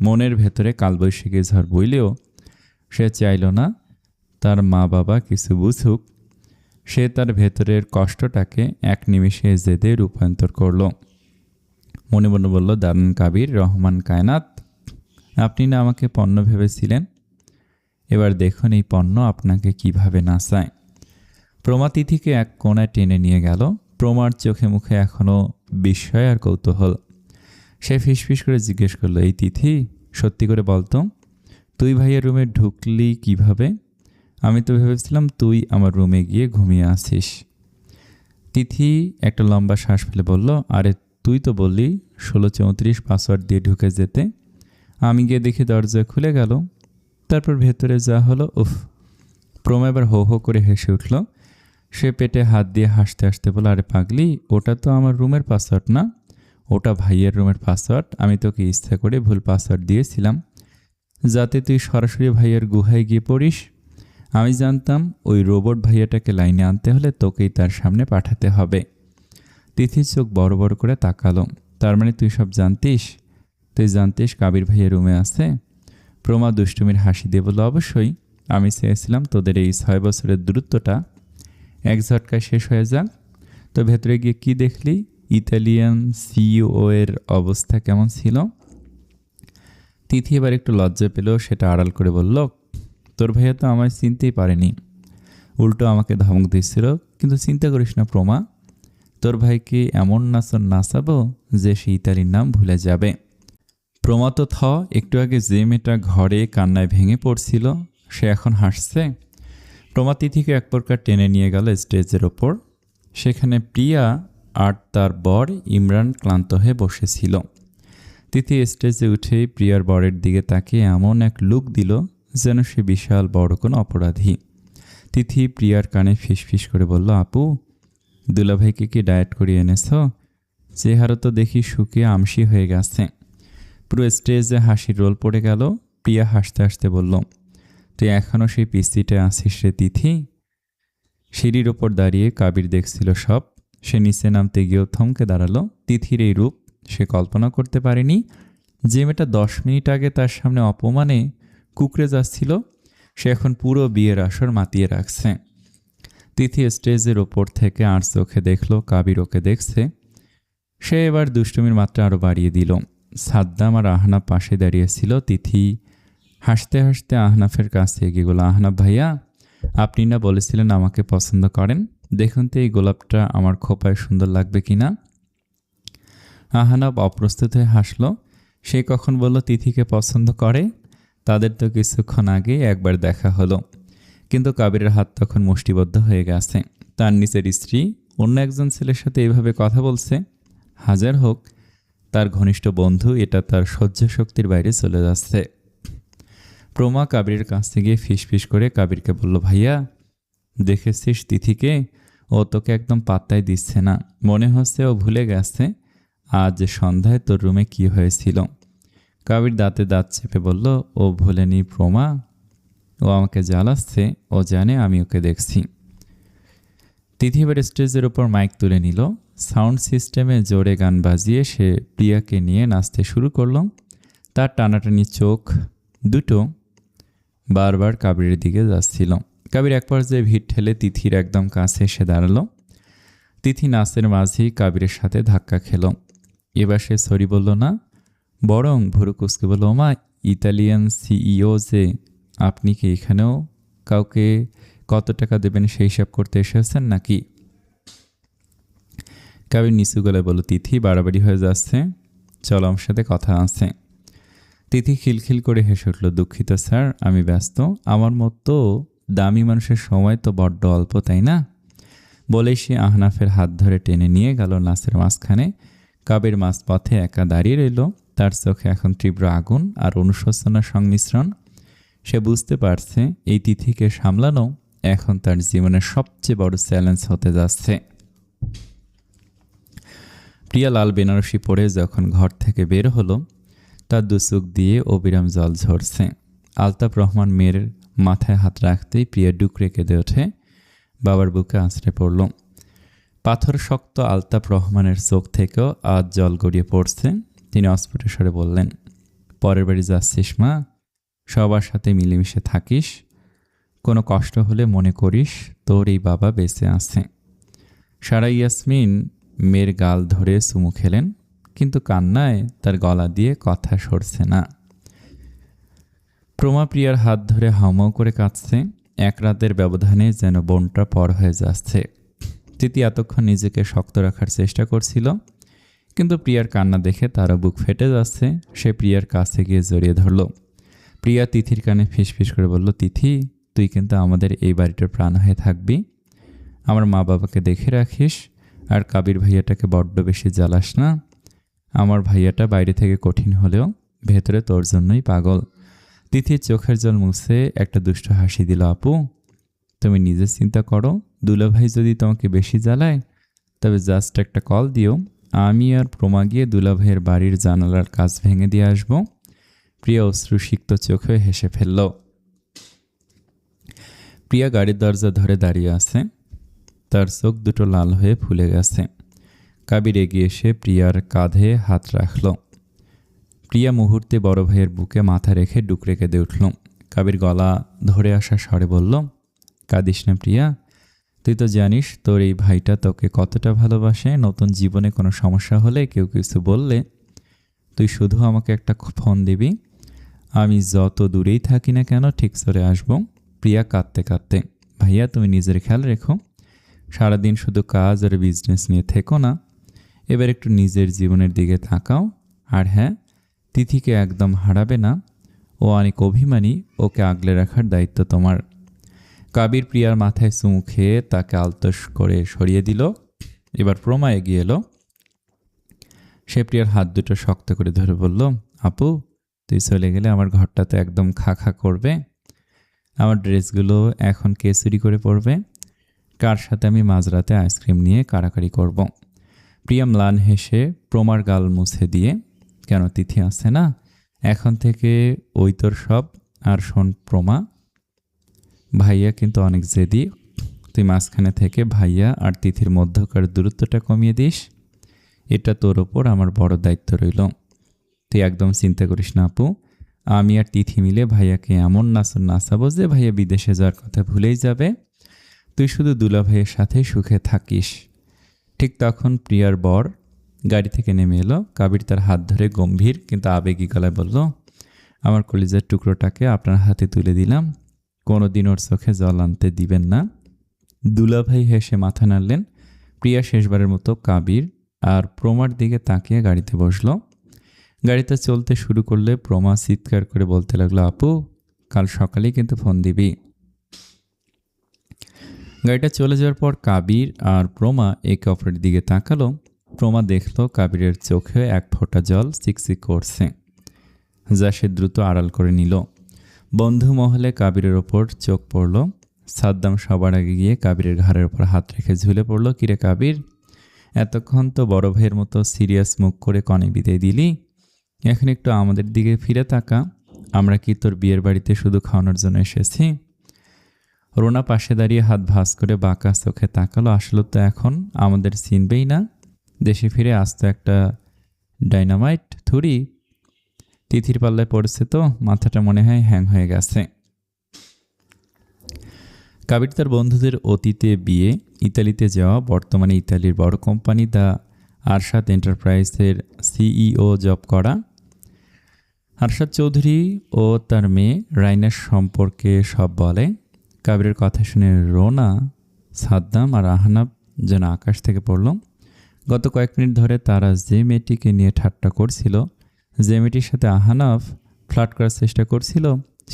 মনের ভেতরে কালবৈশাখী ঝড় বইলেও সে চাইল না তার মা বাবা কিছু বুঝুক। সে তার ভেতরের কষ্টটাকে এক নিমিষে জেদে রূপান্তর করল। মনে মনে বলল, দারুণ কাবির রহমান কায়নাত, আপনি না আমাকে পণ্য ভেবেছিলেন, এবার দেখুন এই পণ্য আপনাকে কিভাবে নাচায়। প্রমা তিথিকে এক কোণায় টেনে নিয়ে গেল। প্রমার চোখে মুখে এখনও বিস্ময় আর কৌতূহল। সে ফিসফিস করে জিজ্ঞেস করলো, এই তিথি, সত্যি করে বলতো, তুই ভাইয়ের রুমে ঢুকলি কিভাবে? আমি তো ভেবেছিলাম তুই আমার রুমে গিয়ে ঘুমিয়ে আছিস। তিথি একটা লম্বা শ্বাস ফেলে বলল, আরে তুই তো বললি 1634 পাসওয়ার্ড দিয়ে ঢুকে যেতে। আমি গিয়ে দেখি দরজা খুলে গেল, তারপর ভেতরে যা হলো, উফ। প্রমা এবার হো হো করে হেসে উঠল। সে পেটে হাত দিয়ে হাসতে হাসতে বলল, আরে পাগলি, ওটা তো আমার রুমের পাসওয়ার্ড না, ওটা ভাইয়ের রুমের পাসওয়ার্ড। আমি তোকে ইচ্ছা করে ভুল পাসওয়ার্ড দিয়েছিলাম যাতে তুই সরাসরি ভাইয়ের গুহায় গিয়ে পড়িস। আমি জানতাম ওই রোবট ভাইয়াটাকে লাইনে আনতে হলে তোকেই তার সামনে পাঠাতে হবে। তিথির চোখ বড় বড় করে তাকালো। তার মানে তুই সব জানতিস? তুই জানতিস কাবির ভাইয়ের রুমে আছে? প্রমা দুষ্টুমির হাসি দিয়ে বলল, অবশ্যই। আমি চেয়েছিলাম তোদের এই 6 বছরের দূরত্বটা এক ঝটকায় শেষ হয়ে যাক। তো ভেতরে গিয়ে কি দেখলি? ইতালিয়ান সিইও এর অবস্থা কেমন ছিল? তিথি এবার একটু লজ্জা পেল। সেটা আড়াল করে বলল, তোর ভাইয়া তো আমায় চিনতেই পারেনি, উল্টো আমাকে ধমক দিচ্ছিল। কিন্তু চিন্তা করিস না প্রমা, তোর ভাইকে এমন নাচন নাচাবো যে সে ইতালির নাম ভুলে যাবে। প্রমা তো একটু আগে যে মেয়েটা ঘরে কান্নায় ভেঙে পড়ছিল সে এখন হাসছে। প্রমা তিথিকে এক প্রকার টেনে নিয়ে গেল স্টেজের ওপর। সেখানে প্রিয়া আর তার বর ইমরান ক্লান্ত হয়ে বসেছিল। তিথি স্টেজে উঠেই প্রিয়ার বরের দিকে তাকিয়ে এমন এক লুক দিল যেন সে বিশাল বড় কোনো অপরাধী। তিথি প্রিয়ার কানে ফিসফিস করে বলল, আপু, দুলাভাইকে কি ডায়েট করিয়ে এনেছ? চেহারা তো দেখি শুকিয়ে আমসি হয়ে গেছে। পুরো স্টেজে হাসির রোল পড়ে গেল। প্রিয়া হাসতে হাসতে বলল, তুই এখনও সেই পিস্তিতে আছিস রে তিথি। সিঁড়ির ওপর দাঁড়িয়ে কাবির দেখছিল সব। সে নিচে নামতে গিয়েও থমকে দাঁড়ালো। তিথির এই রূপ সে কল্পনা করতে পারেনি। যে মেয়েটা 10 মিনিট আগে তার সামনে অপমানে কুকড়ে যাচ্ছিল সে এখন পুরো বিয়ের আসর মাতিয়ে রাখছে। তিথি স্টেজের ওপর থেকে আর চোখে দেখল কাবির ওকে দেখছে। সে এবার দুষ্টুমির মাত্রা আরও বাড়িয়ে দিল। সাদ্দাম আর আহনাফ পাশে দাঁড়িয়েছিল। তিথি হাসতে হাসতে আহনাফের কাছে এগিয়ে গেল। আহনাফ ভাইয়া, আপনি না বলেছিলেন আমাকে পছন্দ করেন? দেখুন তো এই গোলাপটা আমার খোপায় সুন্দর লাগবে কিনা। আহনাব অপ্রস্তুত হয়ে হাসল। সে কখন বলল তিথিকে পছন্দ করে? তাদের তো কিছুক্ষণ আগে একবার দেখা হলো। কিন্তু কাবিরের হাত তখন মুষ্টিবদ্ধ হয়ে গেছে। তার নিচের স্ত্রী অন্য একজন ছেলের সাথে এভাবে কথা বলছে। হাজার হোক তার ঘনিষ্ঠ বন্ধু, এটা তার সহ্য শক্তির বাইরে চলে যাচ্ছে। প্রমা কাবিরের কাছে গিয়ে ফিসফিস করে কাবিরকে বলল, ভাইয়া দেখেছিস তিথিকে? ও তোকে একদম পাত্তাই দিচ্ছে না। মনে হচ্ছে ও ভুলে গেছে আজ সন্ধ্যায় তোর রুমে কি হয়েছিল। কাবির দাঁতে দাঁত চেপে বলল, ও ভুলেনি প্রমা, ও আমাকে জ্বালাচ্ছে। ও জানে আমি ওকে দেখছি। তিথি এবার স্টেজের ওপর মাইক তুলে নিল। সাউন্ড সিস্টেমে জোরে গান বাজিয়ে সে প্রিয়াকে নিয়ে নাচতে শুরু করল। তার টানাটানি চোখ দুটো বারবার কাবিরের দিকে যাচ্ছিল। কাবির এক পর্যায়ে ভিড় ঠেলে তিথির একদম কাছে এসে দাঁড়ালো। তিথি নাচের মাঝেই কাবিরের সাথে ধাক্কা খেল। এবার সে সরি বলল না, বরং ভুরু কুচকে বলল, ওমা, ইতালিয়ান সিইও যে, আপনি কি এখানেও কাউকে কত টাকা দেবেন সেই হিসাব করতে এসেছেন নাকি? কাবির নিচু গলায় বলল, তিথি বাড়াবাড়ি হয়ে যাচ্ছে, চলো আমার সাথে কথা আছে। তিথি খিলখিল করে হেসে উঠল, দুঃখিত স্যার, আমি ব্যস্ত। আমার মতো দামি মানুষের সময় তো বড্ড অল্প, তাই না? বলেই সে আহনাফের হাত ধরে টেনে নিয়ে গেল নাচের মাঝখানে। কাবির মাঝপথে একা দাঁড়িয়ে রইল। তার চোখে এখন তীব্র আগুন আর অনুশোচনার সংমিশ্রণ। সে বুঝতে পারছে এই তিথিকে সামলানো এখন তার জীবনের সবচেয়ে বড় চ্যালেঞ্জ হতে যাচ্ছে। প্রিয়া লাল বেনারসি পরে যখন ঘর থেকে বের হলো, তার দুচোখ দিয়ে অবিরাম জল ঝরছে। আলতাফ রহমান মেয়ের মাথায় হাত রাখতেই প্রিয়া ডুকরে কেঁদে ওঠে, বাবার বুকে আঁচড়ে পড়ল। পাথর শক্ত আলতাফ রহমানের চোখ থেকেও আজ জল গড়িয়ে পড়ছে। তিনি অস্ফুট স্বরে বললেন, পরের বাড়ি যাচ্ছিস মা, সবার সাথে মিলেমিশে থাকিস, কোনো কষ্ট হলে মনে করিস তোর এই বাবা বেঁচে আছে। সারা ইয়াসমিন মেয়ের গাল ধরে চুমু খেলেন, কিন্তু কান্নায় তার গলা দিয়ে কথা সরছে না। প্রমা প্রিয়ার হাত ধরে হাউমাউ করে কাঁদছে। এক রাতের ব্যবধানে যেন বোনটা পর হয়ে যাচ্ছে। তিথি এতক্ষণ নিজেকে শক্ত রাখার চেষ্টা করছিল, কিন্তু প্রিয়ার কান্না দেখে তারও বুক ফেটে যাচ্ছে। সে প্রিয়ার কাছে গিয়ে জড়িয়ে ধরল। প্রিয়া তিথির কানে ফিসফিস করে বলল, তিথি, তুই কিন্তু আমাদের এই বাড়িটার প্রাণ হয়ে থাকবি। আমার মা বাবাকে দেখে রাখিস, আর কাবির ভাইয়াটাকে বড্ড বেশি জ্বালাস না। আমার ভাইয়াটা বাইরে থেকে কঠিন হলেও ভেতরে তোর জন্যই পাগল। তিথির চোখের জল মুছে একটা দুষ্ট হাসি দিল, আপু, তুমি নিজে চিন্তা করো, দুলাভাই যদি তোমাকে বেশি জ্বালায় তবে জাস্ট একটা কল দিও, আমি আর প্রমা গিয়ে দুলাভাইয়ের বাড়ির জানালার কাজ ভেঙে দিয়ে আসবো। প্রিয়া অশ্রুসিক্ত চোখে হেসে ফেলল। প্রিয়া গাড়ির দরজা ধরে দাঁড়িয়ে আছে, তার চোখ দুটো লাল হয়ে ফুলে গেছে। কাবির এগিয়ে এসে প্রিয়ার কাঁধে হাত রাখল। প্রিয়া মুহূর্তে বড় ভাইয়ের বুকে মাথা রেখে ডুকরে কেঁদে উঠল। কাবির গলা ধরে আসা স্বরে বলল, কাঁদিস না প্রিয়া, তুই তো জানিস তোর এই ভাইটা তোকে কতটা ভালোবাসে। নতুন জীবনে কোনো সমস্যা হলে, কেউ কিছু বললে, তুই শুধু আমাকে একটা ফোন দিবি, আমি যত দূরেই থাকি না কেন ঠিক চলে আসবো। প্রিয়া কাঁদতে কাঁদতে, ভাইয়া তুমি নিজের খেয়াল রেখো, সারাদিন শুধু কাজ আর বিজনেস নিয়ে থেকো না, এবার একটু নিজের জীবনের দিকে তাকাও। আর হ্যাঁ, তিথিকে একদম হারাবে না, ও অনেক অভিমানী, ওকে আগলে রাখার দায়িত্ব তোমার। কাবির প্রিয়ার মাথায় চুমু খেয়ে তাকে আলতোষ করে সরিয়ে দিল। এবার প্রমা এগিয়ে এলো। সে প্রিয়ার হাত দুটো শক্ত করে ধরে বলল, আপু, তুই চলে গেলে আমার ঘরটা তো একদম খা খা করবে। আমার ড্রেসগুলো এখন কে চুরি করে পড়বে? কার সাথে আমি মাঝরাতে আইসক্রিম নিয়ে কাড়াকাড়ি করব? প্রিয়া ম্লান হেসে প্রমার গাল মুছে দিয়ে, কেন তিথি আছে না, এখন থেকে ওই তোর সব। আর শোন প্রমা, ভাইয়া কিন্তু অনেক জেদি, তুই মাঝখানে থেকে ভাইয়া আর তিথির মধ্যকার দূরত্বটা কমিয়ে দিস, এটা তোর ওপর আমার বড় দায়িত্ব রইল। তুই একদম চিন্তা করিস না আপু, আমি আর তিথি মিলে ভাইয়াকে এমন নাচাবো যে ভাইয়া বিদেশে যাওয়ার কথা ভুলেই যাবে। তুই শুধু দুলা ভাইয়ের সাথে সুখে থাকিস। ঠিক তখন প্রিয়ার বর গাড়ি থেকে নেমে এলো। কাবির তার হাত ধরে গম্ভীর কিন্তু আবেগী গলায় বলল, আমার কলিজার টুকরোটাকে আপনার হাতে তুলে দিলাম, কোনোদিন ওর চোখে জল আনতে দিবেন না। দুলাভাই হেসে মাথা নাড়লেন। প্রিয়া শেষবারের মতো কাবির আর প্রমার দিকে তাকিয়ে গাড়িতে বসলো। গাড়িতে চলতে শুরু করলে প্রমা চিৎকার করে বলতে লাগলো, আপু কাল সকালেই কিন্তু ফোন দিবি। গাড়িটা চলে যাওয়ার পর কাবির আর প্রমা একে অপরের দিকে তাকালো। প্রমা দেখলো কাবিরের চোখে এক ফোঁটা জল চিকচিক করছে, যা সে দ্রুত আড়াল করে নিল। বন্ধু মহলে কাবিরের ওপর চোখ পড়ল। সাদ্দাম সবার আগে গিয়ে কাবিরের ঘাড়ের ওপর হাত রেখে ঝুলে পড়ল। কিরে কাবির, এতক্ষণ তো বড় ভাইয়ের মতো সিরিয়াস মুখ করে কনে বিদায় দিলি, এখন একটু আমাদের দিকে ফিরে তাকা। আমরা কি তোর বিয়ের বাড়িতে শুধু খাওয়ানোর জন্য এসেছি? রোনা পাশে দাঁড়িয়ে হাত ভাঁজ করে বাঁকা চোখে তাকালো। আসলে তো এখন আমাদের চিনবেই না। দেশে ফিরে আসতো একটা ডাইনামাইট থুরি। তিথির পাল্লায় পড়েছে তো, মাথাটা মনে হয় হ্যাং হয়ে গেছে। কাবির তার বন্ধুদের অতীতে বিয়ে, ইতালিতে যাওয়া, বর্তমানে ইতালির বড় কোম্পানি দ্য আরশাদ এন্টারপ্রাইজের সিইও জব করা। আরশাদ চৌধুরী ও তার মেয়ে রাইনার সম্পর্কে সব বলে। কাবিরের কথা শুনে রোনা, সাদ্দাম আর আহনাব যেন আকাশ থেকে পড়ল। গত কয়েক মিনিট ধরে তারা যে মেয়েটিকে নিয়ে ঠাট্টা করছিল, যে মেয়েটির সাথে আহনাব ফ্লার্ট করার চেষ্টা করছিল,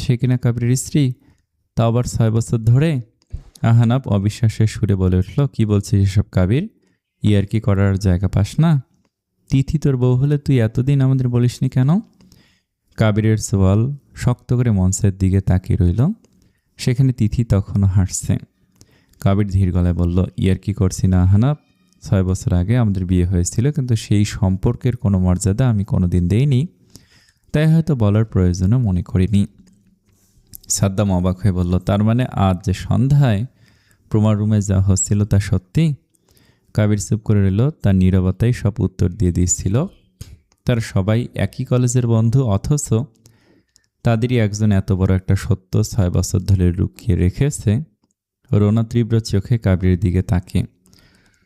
সে কিনা কাবিরের স্ত্রী, তা আবার 6 বছর ধরে। আহনাব অবিশ্বাসের সুরে বলে উঠল, কি বলছিস এসব কাবির? ইয়ার কি করার জায়গা পাস না? তিথি তোর বউ হলে তুই এতদিন আমাদের বলিসনি কেন? কাবিরের সোয়াল শক্ত করে মঞ্চের দিকে তাকিয়ে রইল। সেখানে তিথি তখনও হাসছে। কাবির ধীর গলায় বলল, ইয়ার কি করছি না আহনাব, 6 বছর আগে আমাদের বিয়ে হয়েছিল, কিন্তু সেই সম্পর্কের কোনো মর্যাদা আমি কোনোদিন দেইনি, তাই হয়তো বলার প্রয়োজনও মনে করিনি। সাদ্দাম অবাক হয়ে বলল, তার মানে আজ যে সন্ধ্যায় প্রমার রুমে যা হচ্ছিল তা সত্যি? কাবির চুপ করে রইল। তার নীরবতাই সব উত্তর দিয়ে দিচ্ছিল। তার সবাই একই কলেজের বন্ধু, অথচ তাদেরই একজন এত বড় একটা সত্য 6 বছর ধরে লুকিয়ে রেখেছে। রোনা তীব্র চোখে কাবিরের দিকে তাকিয়ে,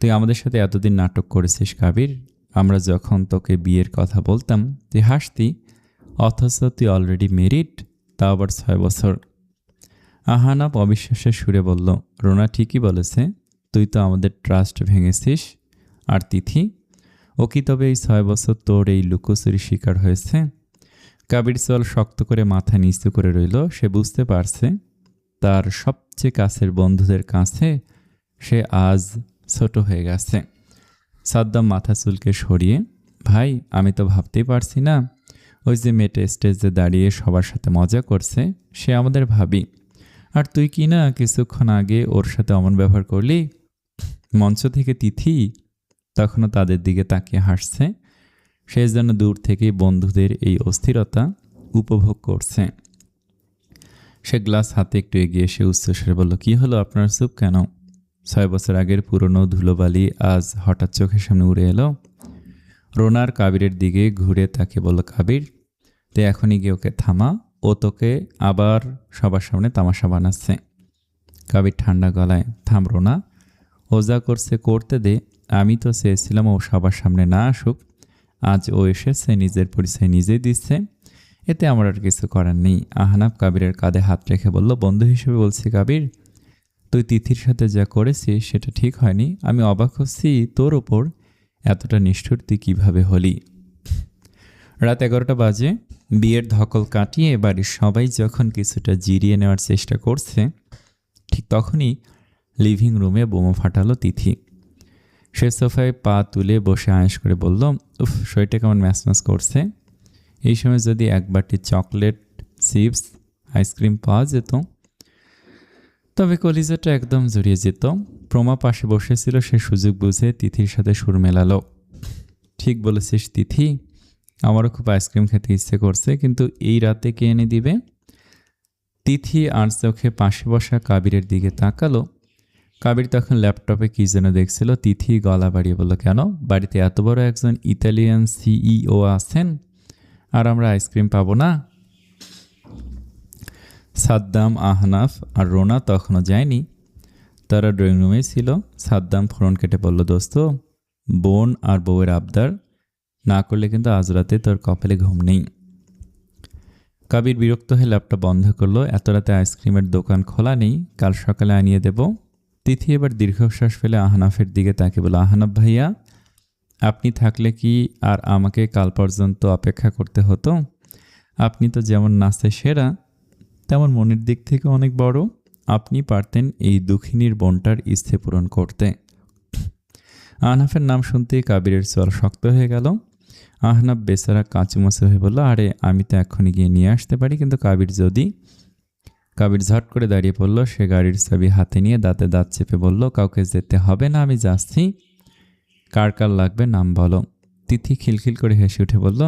তুই আমাদের সাথে এতদিন নাটক করেছিস কাবির। আমরা যখন তোকে বিয়ের কথা বলতাম তুই হাসতি, অথচ তুই অলরেডি মেরিড, তা আবার 6 বছর। আহনাব অবিশ্বাসের সুরে বলল, রোনা ঠিকই বলেছে, তুই তো আমাদের ট্রাস্ট ভেঙেছিস। আর তিথি, ও কি তবে এই 6 বছর তোর এই লুকোচুরি শিকার হয়েছে? কাবির সোয়াল শক্ত করে মাথা নিচু করে রইল। সে বুঝতে পারছে তার সবচেয়ে কাছের বন্ধুদের কাছে সে আজ ছোট হয়ে গেছে। সাদ্দাম মাথা চুলকে সরিয়ে, ভাই আমি তো ভাবতেই পারছি না, ওই যে মেয়েটা স্টেজে দাঁড়িয়ে সবার সাথে মজা করছে সে আমাদের ভাবি, আর তুই কি না কিছুক্ষণ আগে ওর সাথে অমন ব্যবহার করলি। মঞ্চ থেকে তিথি তখনও তাদের দিকে তাকিয়ে হাসছে। সে যেন দূর থেকেই বন্ধুদের এই অস্থিরতা উপভোগ করছে। সে গ্লাস হাতে একটু এগিয়ে এসে উচ্চস্বরে বলল, কি হলো, আপনার চুপ কেন? 6 বছর আগের পুরনো ধুলোবালি আজ হঠাৎ চোখের সামনে উড়ে এলো। রোনার কাবিরের দিকে ঘুরে তাকে বলল, কাবির তুই এখনই গিয়ে ওকে থামা, ও তোকে আবার সবার সামনে তামাশা বানাচ্ছে। কাবির ঠান্ডা গলায়, থাম রোনা, ও যা করছে করতে দে, আমি তো চেয়েছিলাম ও সবার সামনে না আসুক, আজ ও এসেছে, নিজের পরিচয় নিজেই দিচ্ছে, এতে আমার আর কিছু করার নেই। আহনাব কাবিরের কাঁধে হাত রেখে বলল, বন্ধু হিসেবে বলছি কাবির, তুই তিথির সাথে যা করেছিস সেটা ঠিক হয়নি। আমি অবাক হচ্ছি তোর ওপর এতটা নিষ্ঠুর তুই কীভাবে হলি। রাত 11টা বাজে। বিয়ের ধকল কাটিয়ে বাড়ির সবাই যখন কিছুটা জিরিয়ে নেওয়ার চেষ্টা করছে, ঠিক তখনই লিভিং রুমে বোমা ফাটালো তিথি। সে সোফায় পা তুলে বসে আয়েশ করে বলল, উফ, শরীরটা কেমন ম্যাচম্যাচ করছে। এই সময় যদি এক বাটি চকলেট, চিপস, আইসক্রিম পাওয়া যেত তবে কলিজাটা একদম জড়িয়ে যেত। প্রমা পাশে বসেছিল, সে সুযোগ বুঝে তিথির সাথে সুর মেলালো, ঠিক বলেছিস তিথি, আমারও খুব আইসক্রিম খেতে ইচ্ছে করছে, কিন্তু এই রাতে কে এনে দিবে? তিথি আর চোখে পাশে বসা কাবিরের দিকে তাকালো। কাবির তখন ল্যাপটপে কী যেন দেখছিল। তিথি গলা বাড়িয়ে বলল, কেন, বাড়িতে এত বড় একজন ইতালিয়ান সিইও আছেন আর আমরা আইসক্রিম পাবো না? সাদ্দাম, আহনাফ আর রোনা তখনও যায়নি, তারা ড্রয়িং রুমেই ছিল। সাদ্দাম ফোন কেটে বলল, দোস্ত, বোন আর বউয়ের আবদার না করলে কিন্তু আজ রাতে তোর কপালে ঘুম নেই। কাবির বিরক্ত হয়ে ল্যাপটপ বন্ধ করলো। এত রাতে আইসক্রিমের দোকান খোলা নেই, কাল সকালে আনিয়ে দেব। তিথি এবার দীর্ঘশ্বাস ফেলে আহনাফের দিকে তাকে বলল, আহনাফ ভাইয়া, আপনি থাকলে কি আর আমাকে কাল পর্যন্ত অপেক্ষা করতে হতো? আপনি তো যেমন নাচে সেরা, তেমন মনের দিক থেকে অনেক বড়। আপনি পারতেন এই দুঃখিনীর বোনটার ইচ্ছে পূরণ করতে। আহনাফের নাম শুনতেই কাবিরের চোয়াল শক্ত হয়ে গেল। আহনাফ বেচারা কাঁচুমাচু হয়ে বলল, আরে আমি তো এক্ষুনি গিয়ে নিয়ে আসতে পারি, কিন্তু কাবির ঝট করে দাঁড়িয়ে পড়ল। সে গাড়ির চাবি হাতে নিয়ে দাঁতে দাঁত চেপে বলল, কাউকে যেতে হবে না, আমি যাচ্ছি। কার কার লাগবে নাম বলো। তিথি খিলখিল করে হেসে উঠে বলল,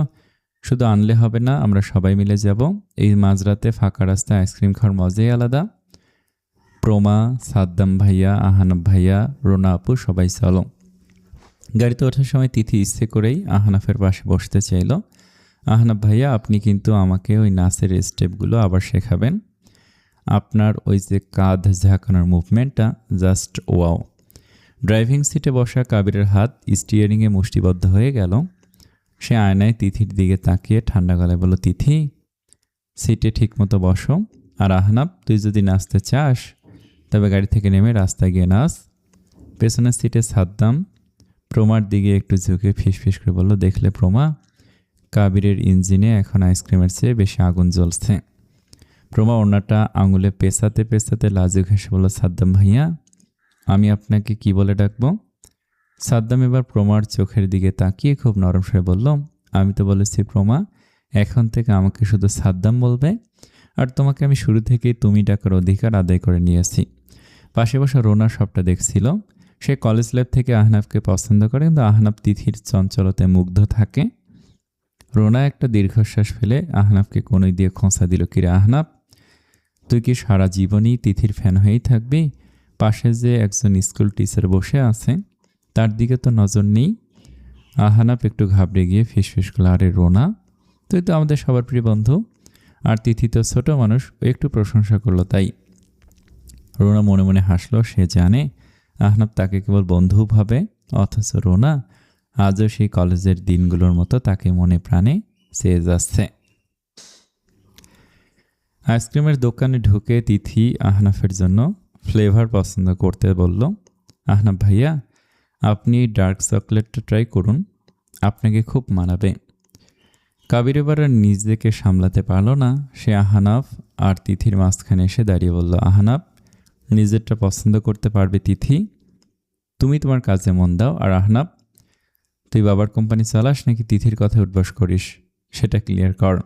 শুধু আনলে হবে না, আমরা সবাই মিলে যাব। এই মাঝরাতে ফাঁকা রাস্তায় আইসক্রিম খাওয়ার মজাই আলাদা। প্রমা, সাদ্দাম ভাইয়া, আহনাফ ভাইয়া, রোনা আপু, সবাই চলো। গাড়িতে ওঠার সময় তিথি ইচ্ছে করেই আহনাফের পাশে বসতে চাইল। আহনাফ ভাইয়া, আপনি কিন্তু আমাকে ওই নাচের স্টেপগুলো আবার শেখাবেন। আপনার ওই যে কাঁধ ঝাঁকানোর মুভমেন্টটা জাস্ট ওয়াও। ড্রাইভিং সিটে বসা কাবিরের হাত স্টিয়ারিংয়ে মুষ্টিবদ্ধ হয়ে গেল। সে আয়নায় তিথির দিকে তাকিয়ে ঠান্ডা গলায় বলল, তিথি, সিটে ঠিকমতো বসো। আর আহনাফ, তুই যদি নাচতে চাস তবে গাড়ি থেকে নেমে রাস্তায় গিয়ে নাচ। পেছনের সিটে সাদ্দাম প্রমার দিকে একটু ঝুঁকে ফিসফিস করে বলল, দেখলে প্রমা, কাবিরের ইঞ্জিনে এখন আইসক্রিমের চেয়ে বেশি আগুন জ্বলছে। প্রমা ওড়নাটা আঙুলে পেঁচাতে পেঁচাতে লাজুক হেসে বলল, সাদ্দাম ভাইয়া, আমি আপনাকে কি বলে ডাকবো? সাদ্দাম এবার প্রমার চোখের দিকে তাকিয়ে খুব নরম স্বরে বলল, আমি তো বলেছি প্রমা, এখন থেকে আমাকে শুধু সাদ্দাম বলবে। আর তোমাকে আমি শুরু থেকেই তুমি ডাকার অধিকার আদায় করে নিয়েছি। পাশে বসা রোনা সবটা দেখছিল। সে কলেজ লাইফ থেকে আহনাফকে পছন্দ করে, কিন্তু আহনাফ তিথির চঞ্চলতায় মুগ্ধ থাকে। রোনা একটা দীর্ঘশ্বাস ফেলে আহনাফকে কোণে দিয়ে খোঁচা দিল, কিরে আহনাফ, তুই কি সারা জীবনই তিথির ফ্যান হয়েই থাকবি? পাশে যে একজন স্কুল টিচার বসে আছে তার দিকে তো নজর নেই। আহনাফ একটু ঘাবড়ে গিয়ে ফিসফিস করল, আরে রোনা, তুই তো আমাদের সবার প্রিয় বন্ধু, আর তিথি তো ছোট মানুষ, ও একটু প্রশংসা করলো তাই। রোনা মনে মনে হাসলো। সে জানে আহনাফ তাকে কেবল বন্ধু ভাবে, অথচ রোনা আজও সেই কলেজের দিনগুলোর মতো তাকে মনে প্রাণে চেয়ে যাচ্ছে। আইসক্রিমের দোকানে ঢুকে তিথি আহনাফের জন্য ফ্লেভার পছন্দ করতে বলল, আহনাফ ভাইয়া, আপনি ডার্ক চকলেটটা ট্রাই করুন, আপনাকে খুব মানাবে। কাবির এবার আর নিজেকে সামলাতে পারল না। সে আহনাফ আর তিথির মাঝখানে এসে দাঁড়িয়ে বলল, আহনাফ, নিজেরটা পছন্দ করতে পারবে তিথি, তুমি তোমার কাজে মন দাও। আর আহনাফ, তুই বাবার কোম্পানি চালাস নাকি তিথির কথায় উঠবাস করিস, সেটা ক্লিয়ার কর।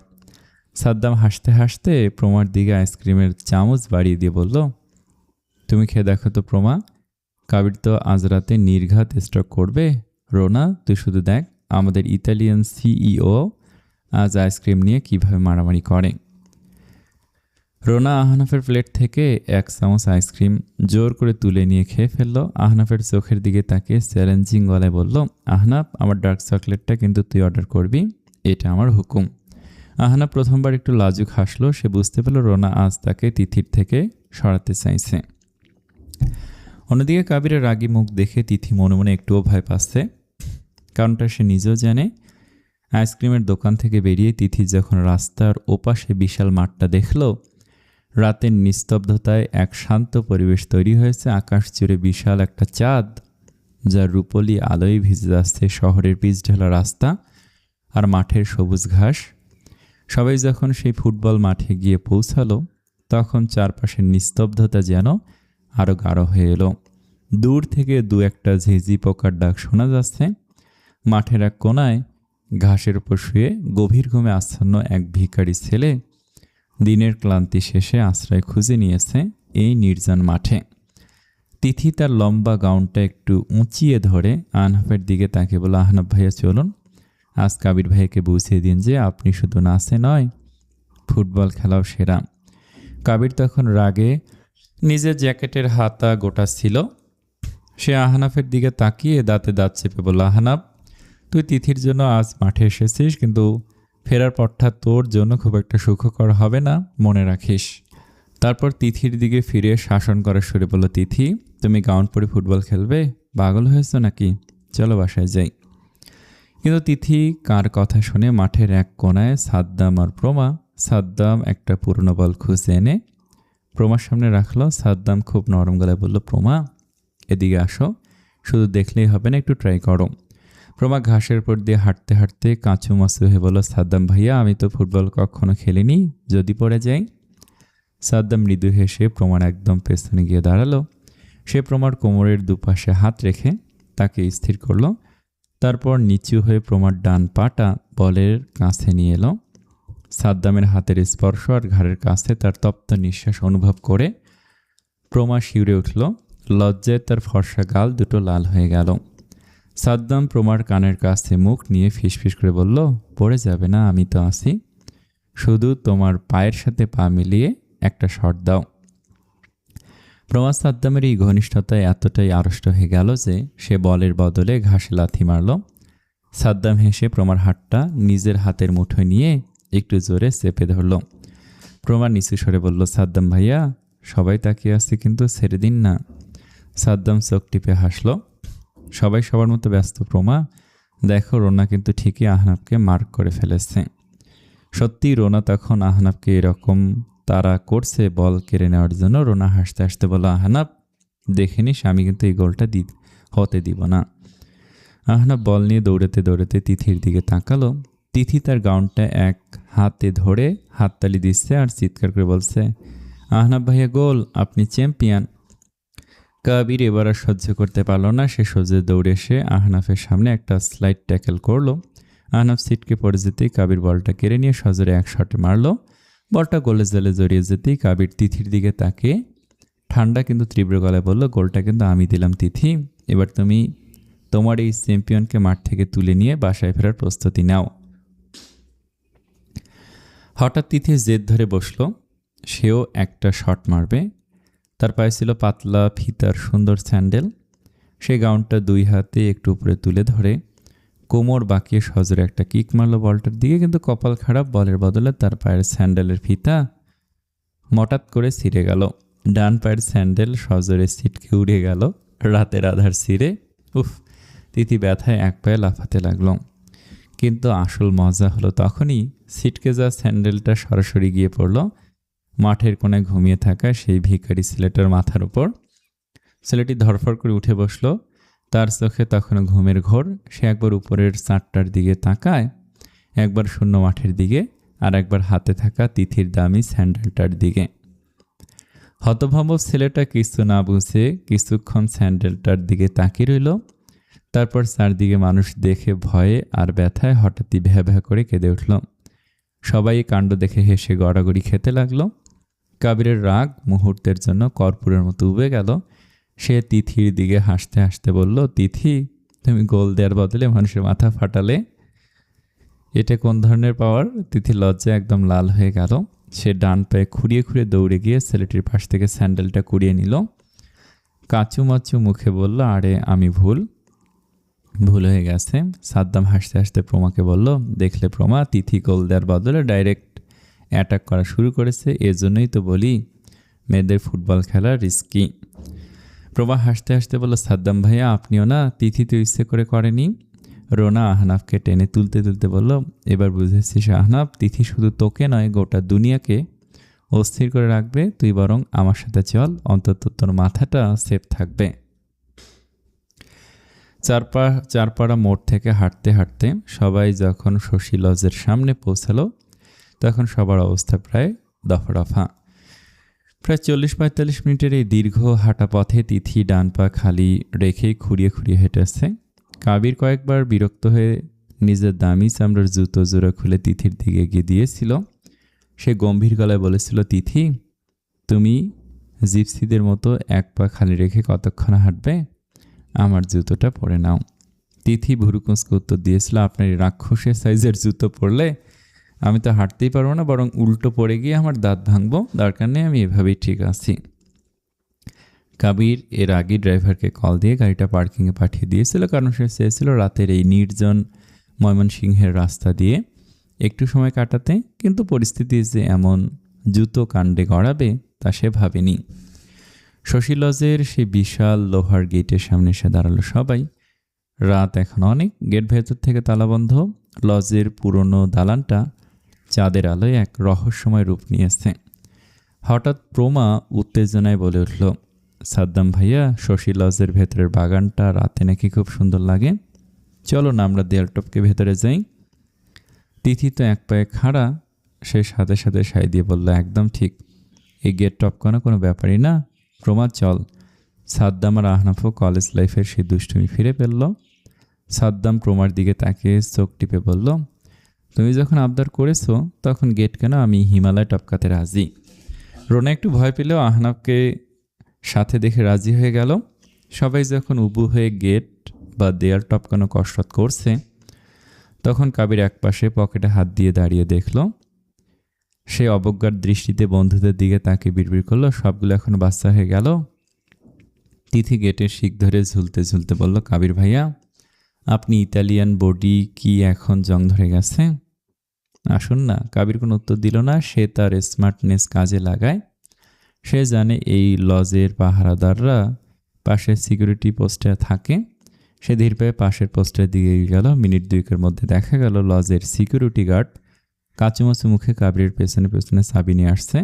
সাদ্দাম হাসতে হাসতে প্রমার দিকে আইসক্রিমের চামচ বাড়িয়ে দিয়ে বলল, তুমি খেয়ে দেখো তো প্রমা, কাবির তো আজ রাতে নির্ঘাত স্ট্রোক করবে। রোনা, তুই শুধু দেখ আমাদের ইতালিয়ান সিইও আজ আইসক্রিম নিয়ে কিভাবে মারামারি করে। রোনা আহনাফের প্লেট থেকে এক চামচ আইসক্রিম জোর করে তুলে নিয়ে খেয়ে ফেলল। আহনাফের চোখের দিকে তাকিয়ে চ্যালেঞ্জিং গলায় বলল, আহনাফ, আমার ডার্ক চকলেটটা কিন্তু তুই অর্ডার করবি, এটা আমার হুকুম। আহনাফ প্রথমবার একটু লাজুক হাসলো। সে বুঝতে পারল রোনা আজ তাকে তিথির থেকে সরাতে চাইছে। অন্যদিকে কাবিরের রাগী মুখ দেখে তিথি মনে মনে একটুও ভয় পাচ্ছে, কারণটা সে নিজেও জানে। আইসক্রিমের দোকান থেকে বেরিয়ে তিথি যখন রাস্তার ওপাশে বিশাল মাঠটা দেখল, রাতের নিস্তব্ধতায় এক শান্ত পরিবেশ তৈরি হয়েছে। আকাশ জুড়ে বিশাল একটা চাঁদ, যার রূপলি আলোয় ভিজে যাচ্ছে শহরের পিচ ঢালা রাস্তা আর মাঠের সবুজ ঘাস। সবাই যখন সেই ফুটবল মাঠে গিয়ে পৌঁছালো, তখন চারপাশের নিস্তব্ধতা যেন আরও গাঢ় হয়ে এলো। দূর থেকে দু একটা ঝিঝি পোকার ডাক শোনা যাচ্ছে। মাঠের এক কোনায় ঘাসের উপর শুয়ে গভীর ঘুমে আচ্ছন্ন এক ভিখারি ছেলে দিনের ক্লান্তি শেষে আশ্রয় খুঁজে নিয়েছে এই নির্জন মাঠে। তিথি তার লম্বা গাউনটা একটু উঁচিয়ে ধরে আহনাফের দিকে তাকে বলল, আহনাফ ভাইয়া চলুন, আজ কাবির ভাইয়াকে বুঝিয়ে দিন যে আপনি শুধু নাচে নয়, ফুটবল খেলাও সেরা। কাবির তখন রাগে নিজের জ্যাকেটের হাতা গোটাচ্ছিল। সে আহনাফের দিকে তাকিয়ে দাঁতে দাঁত চেপে বলল, আহনাফ, তুই তিথির জন্য আজ মাঠে এসেছিস, কিন্তু ফেরার পথটা তোর জন্য খুব একটা সুখকর হবে না, মনে রাখিস। তারপর তিথির দিকে ফিরে শাসন করার সুরে বলল, তিথি, তুমি গাউন পরে ফুটবল খেলবে? পাগল হয়েছ নাকি? চলো বাসায় যাই। কিন্তু তিথি কার কথা শুনে মাঠের এক কোনায় সাদ্দাম আর প্রমা। সাদ্দাম একটা পুরনো বল খুঁজে এনে প্রমার সামনে রাখলো। সাদ্দাম খুব নরম গলায় বলল, প্রমা, এদিকে আসো, শুধু দেখলেই হবে না, একটু ট্রাই করো। প্রমা ঘাসের উপর দিয়ে হাঁটতে হাঁটতে কাঁচুমাচু হয়ে বলল, সাদ্দাম ভাইয়া, আমি তো ফুটবল কখনো খেলিনি, যদি পড়ে যাই। সাদ্দাম মৃদু হেসে প্রমার একদম পেছনে গিয়ে দাঁড়ালো। সে প্রমার কোমরের দুপাশে হাত রেখে তাকে স্থির করলো। তারপর নিচু হয়ে প্রমার ডান পাটা বলের কাছে নিয়ে এলো। সাদ্দামের হাতের স্পর্শ আর ঘাড়ের কাছে তার তপ্ত নিঃশ্বাস অনুভব করে প্রমা শিউরে উঠল। লজ্জায় তার ফর্সা গাল দুটো লাল হয়ে গেল। সাদ্দাম প্রমার কানের কাছে মুখ নিয়ে ফিসফিস করে বলল, পড়ে যাবে না, আমি তো আছি। শুধু তোমার পায়ের সাথে পা মিলিয়ে একটা শট দাও। প্রমা সাদ্দামের এই ঘনিষ্ঠতায় এতটাই আড়ষ্ট হয়ে গেল যে সে বলের বদলে ঘাসে লাথি মারল। সাদ্দাম হেসে প্রমার হাতটা নিজের হাতের মুঠোয় নিয়ে একটু জোরে চেপে ধরল। প্রমা নিচু স্বরে বলল, সাদ্দাম ভাইয়া, সবাই তাকিয়ে আছে, কিন্তু ছেড়ে দিন না। সাদ্দাম চোখ টিপে হাসল। সবাই সবার মতো ব্যস্ত প্রমা, দেখো রোনা কিন্তু ঠিকই আহনাবকে মার্ক করে ফেলেছে। সত্যি রোনা তখন আহনাবকে এরকম তারা করছে বল কেড়ে নেওয়ার জন্য। রোনা হাসতে হাসতে বলল, আহনাব দেখে নিস, আমি কিন্তু এই গোলটা হতে দিব না। আহনাব বল নিয়ে দৌড়াতে দৌড়াতে তিথির দিকে তাকালো। তিথি তার গাউনটা এক হাতে ধরে হাততালি দিচ্ছে আর চিৎকার করে বলছে, আহনাব ভাইয়া গোল, আপনি চ্যাম্পিয়ন। কাবির এবার আর সহ্য করতে পারল না। সে সোজা দৌড়ে এসে আহনাফের সামনে একটা স্লাইড ট্যাকেল করলো। আহনাফ সিটকে পড়ে যেতেই কাবির বলটা কেড়ে নিয়ে সজোরে এক শটে মারল। বলটা গোলে জালে জড়িয়ে যেতেই কাবির তিথির দিকে তাকিয়ে ঠান্ডা কিন্তু তীব্র গলায় বলল, গোলটা কিন্তু আমি দিলাম তিথি, এবার তুমি তোমার এই চ্যাম্পিয়নকে মাঠ থেকে তুলে নিয়ে বাসায় ফেরার প্রস্তুতি নাও। হঠাৎ তিথি জেদ ধরে বসলো, সেও একটা শট মারবে। তার পায়ে ছিল পাতলা ফিতার সুন্দর স্যান্ডেল। সে গাউনটা দুই হাতে একটু উপরে তুলে ধরে কোমর বাঁকিয়ে সজোরে একটা কিক মারল বলটার দিকে, কিন্তু কপাল খারাপ, বলের বদলে তার পায়ের স্যান্ডেলের ফিতা মটাত করে ছিঁড়ে গেল। ডান পায়ের স্যান্ডেল সজোরে ছিটকে উড়ে গেল রাতের আধার ছিঁড়ে। উফ, তিথি ব্যথায় এক পায়ে লাফাতে লাগলো। কিন্তু আসল মজা হলো তখনই, ছিটকে যাওয়া স্যান্ডেলটা সরাসরি গিয়ে পড়ল মাঠের কোণায় ঘুমিয়ে থাকা সেই ভিখারি ছেলেটার মাথার উপর। ছেলেটি ধরফর করে উঠে বসলো। তার চোখে তখনও ঘুমের ঘোর। সে একবার উপরের চারটার দিকে তাকায়, একবার শূন্য মাঠের দিকে, আর একবার হাতে থাকা তিথির দামি স্যান্ডেলটার দিকে। হতভম্ব ছেলেটা কিছু না বুঝে কিছুক্ষণ স্যান্ডেলটার দিকে তাকিয়ে রইল। তারপর চারদিকে মানুষ দেখে ভয়ে আর ব্যথায় হঠাৎই ভ্যা ভ্যা করে কেঁদে উঠল। সবাই কাণ্ড দেখে হেসে গড়াগড়ি খেতে লাগলো। কাবিরের রাগ মুহূর্তের জন্য কর্পূরের মতো উবে গেল। সে তিথির দিকে হাসতে হাসতে বলল, তিথি, তুমি গোল দেওয়ার বদলে মানুষের মাথা ফাটালে, এটা কোন ধরনের পাওয়ার? তিথি লজ্জায় একদম লাল হয়ে গেল। সে ডান পায়ে খুঁড়িয়ে খুঁড়িয়ে দৌড়ে গিয়ে ছেলেটির পাশ থেকে স্যান্ডেলটা কুড়িয়ে নিল। কাঁচুমাচু মুখে বলল, আরে আমি ভুল হয়ে গেছে। সাদ্দাম হাসতে হাসতে প্রমাকে বলল, দেখলে প্রমা, তিথি গোল দেওয়ার বদলে ডাইরেক্ট অ্যাটাক করা শুরু করেছে, এজন্যই তো বলি মেয়েদের ফুটবল খেলা রিস্কি। প্রমা হাসতে হাসতে বলল, সাদ্দাম ভাইয়া আপনিও না, তিথি তো ইচ্ছে করে করেনি। রোনা আহনাফকে টেনে তুলতে তুলতে বলল, এবার বুঝেছিস আহনাফ, তিথি শুধু তোকে নয় গোটা দুনিয়াকে অস্থির করে রাখবে। তুই বরং আমার সাথে চল, অন্তত তোর মাথাটা সেফ থাকবে। চারপাড়া মোড় থেকে হাঁটতে হাঁটতে সবাই যখন শশী লজের সামনে পৌঁছালো, তখন সবার অবস্থা প্রায় দফারফা। প্রায় 40-45 মিনিটের এই দীর্ঘ হাঁটা পথে তিথি ডান পা খালি রেখেই খুঁড়িয়ে খুঁড়িয়ে হেঁটেছে। কাবির কয়েকবার বিরক্ত হয়ে নিজের দামি চামড়ার জুতো জোড়া খুলে তিথির দিকে এগিয়ে দিয়েছিল। সে গম্ভীর গলায় বলেছিল, তিথি, তুমি জিপসিদের মতো এক পা খালি রেখে কতক্ষণ হাঁটবে? আমার জুতোটা পরে নাও। তিথি ভুরুকুঁচকে উত্তর দিয়েছিল, আপনার রাক্ষসের সাইজের জুতো পরলে আমি তো হাঁটতেই পারবো না, বরং উল্টো পড়ে গিয়ে আমার দাঁত ভাঙবো। দরকার নেই, আমি এভাবেই ঠিক আছি। কাবির এর আগে ড্রাইভারকে কল দিয়ে গাড়িটা পার্কিংয়ে পাঠিয়ে দিয়েছিল, কারণ সে চেয়েছিল রাতের এই নির্জন ময়মনসিংহের রাস্তা দিয়ে একটু সময় কাটাতে। কিন্তু পরিস্থিতি যে এমন জুতো কাণ্ডে গড়াবে তা সে ভাবেনি। শশী লজের সেই বিশাল লোহার গেটের সামনে এসে দাঁড়ালো সবাই। রাত এখন অনেক, গেট ভেতর থেকে তালাবন্ধ। লজের পুরনো দালানটা চাঁদের আলোয় এক রহস্যময় রূপ নিয়েছে। হঠাৎ প্রমা উত্তেজনায় বলে উঠল, সাদ্দাম ভাইয়া, শশী লজের ভেতরের বাগানটা রাতে নাকি খুব সুন্দর লাগে। চলো না আমরা দেয়াল টপকে ভেতরে যাই। তিথি তো এক পায়ে খাড়া, সে সাথে সাথে সাই দিয়ে বলল, একদম ঠিক, এই গেট টপকানো কোনো ব্যাপারই না। প্রমা চল। সাদ্দাম আর আহনাফও কলেজ লাইফের সেই দুষ্টুমি ফিরে পেলল। সাদ্দাম প্রমার দিকে তাকিয়ে চোখ টিপে বলল, তুমি যখন আবদার করেছো তখন গেট কেন, আমি হিমালয় টপকাতে রাজি। রোনা একটু ভয় পেলেও আহনাফকে সাথে দেখে রাজি হয়ে গেল। সবাই যখন উবু হয়ে গেট বা দেয়াল টপকানো কসরত করছে, তখন কাবির একপাশে পকেটে হাত দিয়ে দাঁড়িয়ে দেখল। সে অবজ্ঞার দৃষ্টিতে বন্ধুদের দিকে তাকে বিড়বিড় করলো, সবগুলো এখন বাচ্চা হয়ে গেল। তিথি গেটের শিক ধরে ঝুলতে ঝুলতে বলল, কাবির ভাইয়া, আপনি ইতালিয়ান বডি কি এখন জং ধরে গেছে? আসুন না। কাবির কোনো উত্তর দিল না। সে তার স্মার্টনেস কাজে লাগায়। সে জানে এই লজের পাহারাদাররা পাশের সিকিউরিটি পোস্টে থাকে। সে ধীর পায়ে পাশের পোস্টের দিকে গেল। মিনিট দুয়েকের মধ্যে দেখা গেল লজের সিকিউরিটি গার্ড কাচুমাচু মুখে কাবিরের পেছনে পেছনে চাবি নিয়ে আসছে।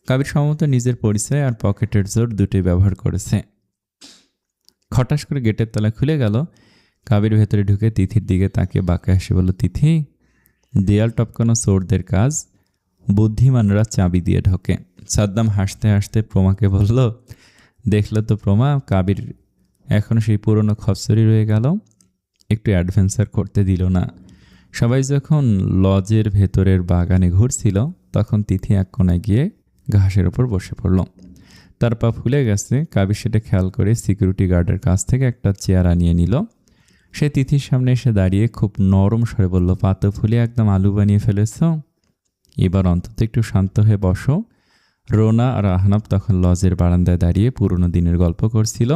কাবির সম্ভবত নিজের পরিচয় আর পকেটের জোর দুটোই ব্যবহার করেছে। খটাস করে গেটের তালা খুলে গেল। কাবির ভেতরে ঢুকে তিথির দিকে তাকিয়ে বাঁকা হেসে বলল, তিথি, দেয়াল টপকানো চোরদের কাজ, বুদ্ধিমানরা চাবি দিয়ে ঢোকে। সাদ্দাম হাসতে হাসতে প্রমাকে বলল, দেখলো তো প্রমা, কাবির এখনও সেই পুরনো খচ্চরই রয়ে গেল, একটু অ্যাডভেঞ্চার করতে দিল না। সবাই যখন লজের ভেতরের বাগানে ঘুরছিল, তখন তিথি এক কোণায় গিয়ে ঘাসের ওপর বসে পড়ল। তার পা ফুলে গেছে। কাবির সেটা খেয়াল করে সিকিউরিটি গার্ডের কাছ থেকে একটা চেয়ার আনিয়ে নিল। সে তিথির সামনে এসে দাঁড়িয়ে খুব নরম স্বরে বলল, পা তো ফুলে একদম আলু বানিয়ে ফেলেছ, এবার অন্তত একটু শান্ত হয়ে বসো। রোনা আর আহনাফ তখন লজের বারান্দায় দাঁড়িয়ে পুরনো দিনের গল্প করছিল।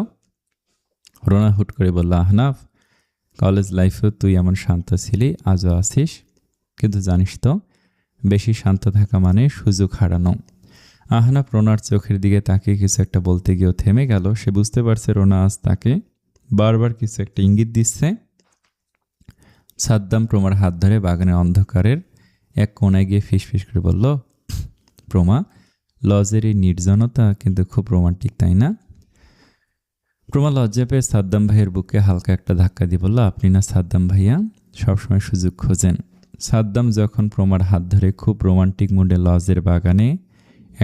রোনা হুট করে বলল, আহনাফ, কলেজ লাইফেও তুই এমন শান্ত ছিলি, আজও আছিস, কিন্তু জানিস তো, বেশি শান্ত থাকা মানে সুযোগ হারানো। আহনাফ রোনার চোখের দিকে তাকিয়ে কিছু একটা বলতে গিয়েও থেমে গেল। সে বুঝতে পারছে রোনা আজ তাকে বারবার কিছু একটা ইঙ্গিত দিচ্ছে। সাদ্দাম প্রমার হাত ধরে বাগানের অন্ধকারের এক কোণায় গিয়ে ফিসফিস করে বলল, প্রমা, লজের এই নির্জনতা কিন্তু খুব রোমান্টিক, তাই না? প্রমা লজ্জা পেয়ে সাদ্দাম ভাইয়ের বুকে হালকা একটা ধাক্কা দিয়ে বলল, আপনি না সাদ্দাম ভাইয়া সবসময় সুযোগ খোঁজেন। সাদ্দাম যখন প্রমার হাত ধরে খুব রোমান্টিক মুডে লজের বাগানে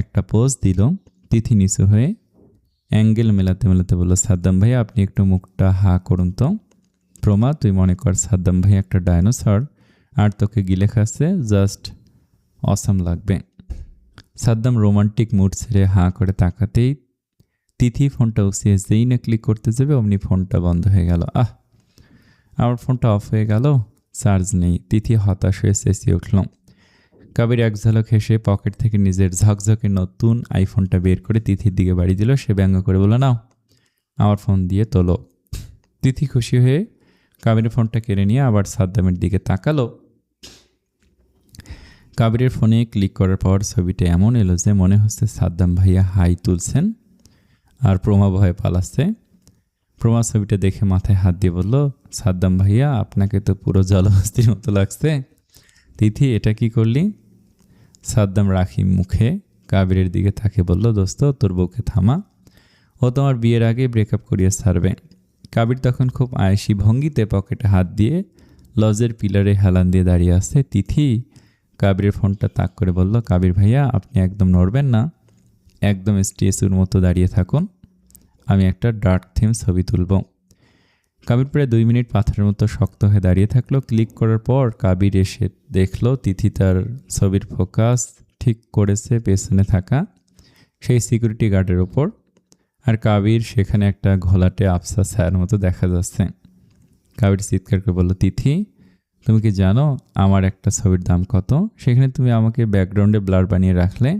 একটা পোজ দিল, তিথি নিচু হয়ে অ্যাঙ্গেল মেলাতে মেলাতে বলল, সাদ্দাম ভাই, আপনি একটু মুখটা হা করুন তো। প্রমা, তুই মনে কর সাদ্দাম ভাই একটা ডাইনোসর আর তোকে গিলে খাচ্ছে, জাস্ট অসাম লাগবে। সাদ্দাম রোমান্টিক মুড ছেড়ে হাঁ করে তাকাতেই তিথি ফোনটা উঠিয়ে যেই না ক্লিক করতে যাবে, অমনি ফোনটা বন্ধ হয়ে গেল। আমার ফোনটা অফ হয়ে গেল, চার্জ নেই। তিথি হতাশ হয়ে চেঁচিয়ে উঠল। কাবির এক ঝলক হেসে পকেট থেকে নিজের ঝকঝকে নতুন আইফোনটা বের করে তিথির দিকে বাড়ি দিল। সে ব্যঙ্গ করে বলল, নাও, আমার ফোন দিয়ে তোলো। তিথি খুশি হয়ে কাবিরের ফোনটা কেড়ে নিয়ে আবার সাদ্দামের দিকে তাকালো। কাবিরের ফোনে ক্লিক করার পর ছবিটা এমন এলো যে মনে হচ্ছে সাদ্দাম ভাইয়া হাই তুলছেন আর প্রমা ভয়ে পালাচ্ছে। প্রমা ছবিটা দেখে মাথায় হাত দিয়ে বলল, সাদ্দাম ভাইয়া, আপনাকে তো পুরো জলহস্তির মতো লাগছে। তিথি, এটা কি করলি? সাদ্দাম রাখি মুখে কাবিরের দিকে তাকিয়ে বলল, দোস্ত, তোর বউকে থামা, ও তোমার বিয়ের আগে ব্রেকআপ করিয়ে ছাড়বে। কাবির তখন খুব আয়েসি ভঙ্গিতে পকেটে হাত দিয়ে লজের পিলারে হেলান দিয়ে দাঁড়িয়ে আছে। তিথি কাবিরের ফোনটা তাক করে বলল, কাবির ভাইয়া, আপনি একদম নড়বেন না, একদম স্ট্যাচুর মতো দাঁড়িয়ে থাকুন, আমি একটা ডার্ক থিম ছবি তুলব। কাবির প্রায় 2 মিনিট পাথরের মতো শক্ত হয়ে দাঁড়িয়ে থাকলো। ক্লিক করার পর কাবির এসে দেখলো তিথি তার ছবির ফোকাস ঠিক করেছে পেছনে থাকা সেই সিকিউরিটি গার্ডের ওপর, আর কাবির সেখানে একটা ঘোলাটে আফসা ছায়ার মতো দেখা যাচ্ছে। কাবির চিৎকার করে বলল, তিথি, তুমি কি জানো আমার একটা ছবির দাম কত? সেখানে তুমি আমাকে ব্যাকগ্রাউন্ডে ব্লার বানিয়ে রাখলে।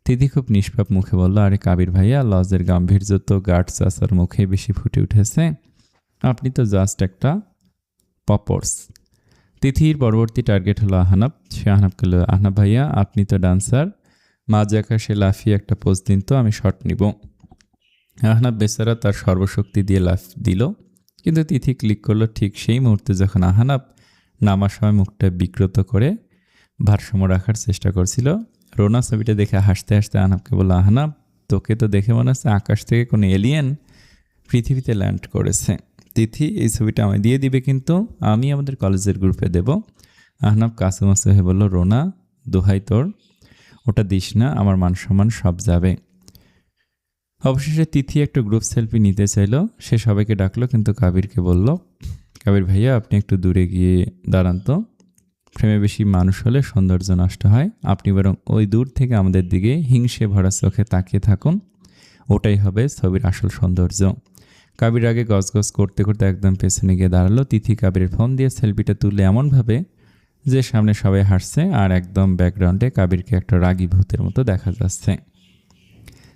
তিথি খুব নিষ্পাপ মুখে বলল, আরে কাবির ভাইয়া, লজের গাম্ভীর্য তো গার্ড চাচার মুখে বেশি ফুটে উঠেছে, আপনি তো জাস্ট একটা পপর্স। তিথির পরবর্তী টার্গেট হলো আহনাফ। সে আহনাফকে বলল, আহনাফ ভাইয়া, আপনি তো ডান্সার, মাঝ আকাশে লাফিয়ে একটা পোজ দিন তো, আমি শট নিব। আহনাফ বেচারা তার সর্বশক্তি দিয়ে লাফ দিল, কিন্তু তিথি ক্লিক করলো ঠিক সেই মুহূর্তে যখন আহনাফ নামার সময় মুখটা বিকৃত করে ভারসাম্য রাখার চেষ্টা করছিল। রোনা ছবিটা দেখে হাসতে হাসতে আহনাফকে বলল, আহনাফ, তোকে তো দেখে মনে হচ্ছে আকাশ থেকে কোনো এলিয়েন পৃথিবীতে ল্যান্ড করেছে। তিথি এই ছবিটা আমায় দিয়ে দিবে, কিন্তু আমি আমাদের কলেজের গ্রুপে দেব। আহনাফ কাসুমাসু হয়ে বলল, রোনা দোহাই তোর, ওটা দিস না, আমার মান সম্মান সব যাবে। অবশেষে তিথি একটা গ্রুপ সেলফি নিতে চাইলো, সে সবাইকে ডাকলো, কিন্তু কাবিরকে বলল, কাবির ভাইয়া আপনি একটু দূরে গিয়ে দাঁড়ান তো, ফ্রেমে বেশি মানুষ হলে সৌন্দর্য নষ্ট হয়, আপনি বরং ওই দূর থেকে আমাদের দিকে হিংসে ভরা চোখে তাকিয়ে থাকুন, ওটাই হবে ছবির আসল সৌন্দর্য। কাবির আগে গজগজ করতে করতে একদম পেছনে গিয়ে দাঁড়ালো। তিথি কাবিরের ফোন দিয়ে সেলফিটা তুললে এমনভাবে যে সামনে সবাই হাসছে, আর একদম ব্যাকগ্রাউন্ডে কাবিরকে একটা রাগী ভূতের মতো দেখা যাচ্ছে।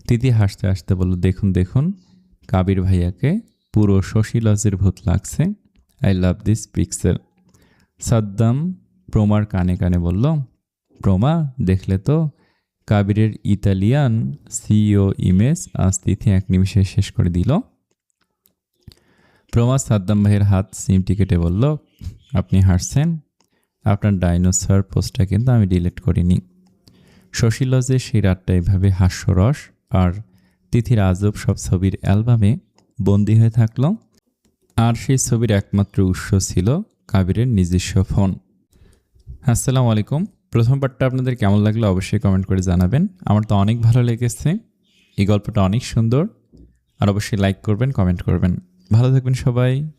তিথি হাসতে হাসতে বলল, দেখুন দেখুন, কাবির ভাইয়াকে পুরো শশী লজের ভূত লাগছে, I love this pixel. Saddam প্রমার কানে কানে বলল, প্রমা দেখলে তো, কাবিরের ইতালিয়ান সিইও ইমেজ আজ তিথি এক নিমিষে শেষ করে দিল। প্রমা সাদ্দাম ভাইয়ের হাত সিমটি কেটে বলল, আপনি হাসছেন, আপনার ডাইনোসর পোস্টটা কিন্তু আমি ডিলিট করিনি। শশী লজে সেই রাতটা এভাবে হাস্যরস আর তিথির আজব সব ছবির অ্যালবামে বন্দী হয়ে থাকলো, আর সেই ছবির একমাত্র উৎস ছিল কাবিরের নিজস্ব ফোন। আসসালামু আলাইকুম। প্রথম পার্টটা আপনাদের কেমন লাগলো অবশ্যই কমেন্ট করে জানাবেন। আমার তো অনেক ভালো লেগেছে, এই গল্পটা অনেক সুন্দর, আর অবশ্যই লাইক করবেন, কমেন্ট করবেন। ভালো থাকবেন সবাই।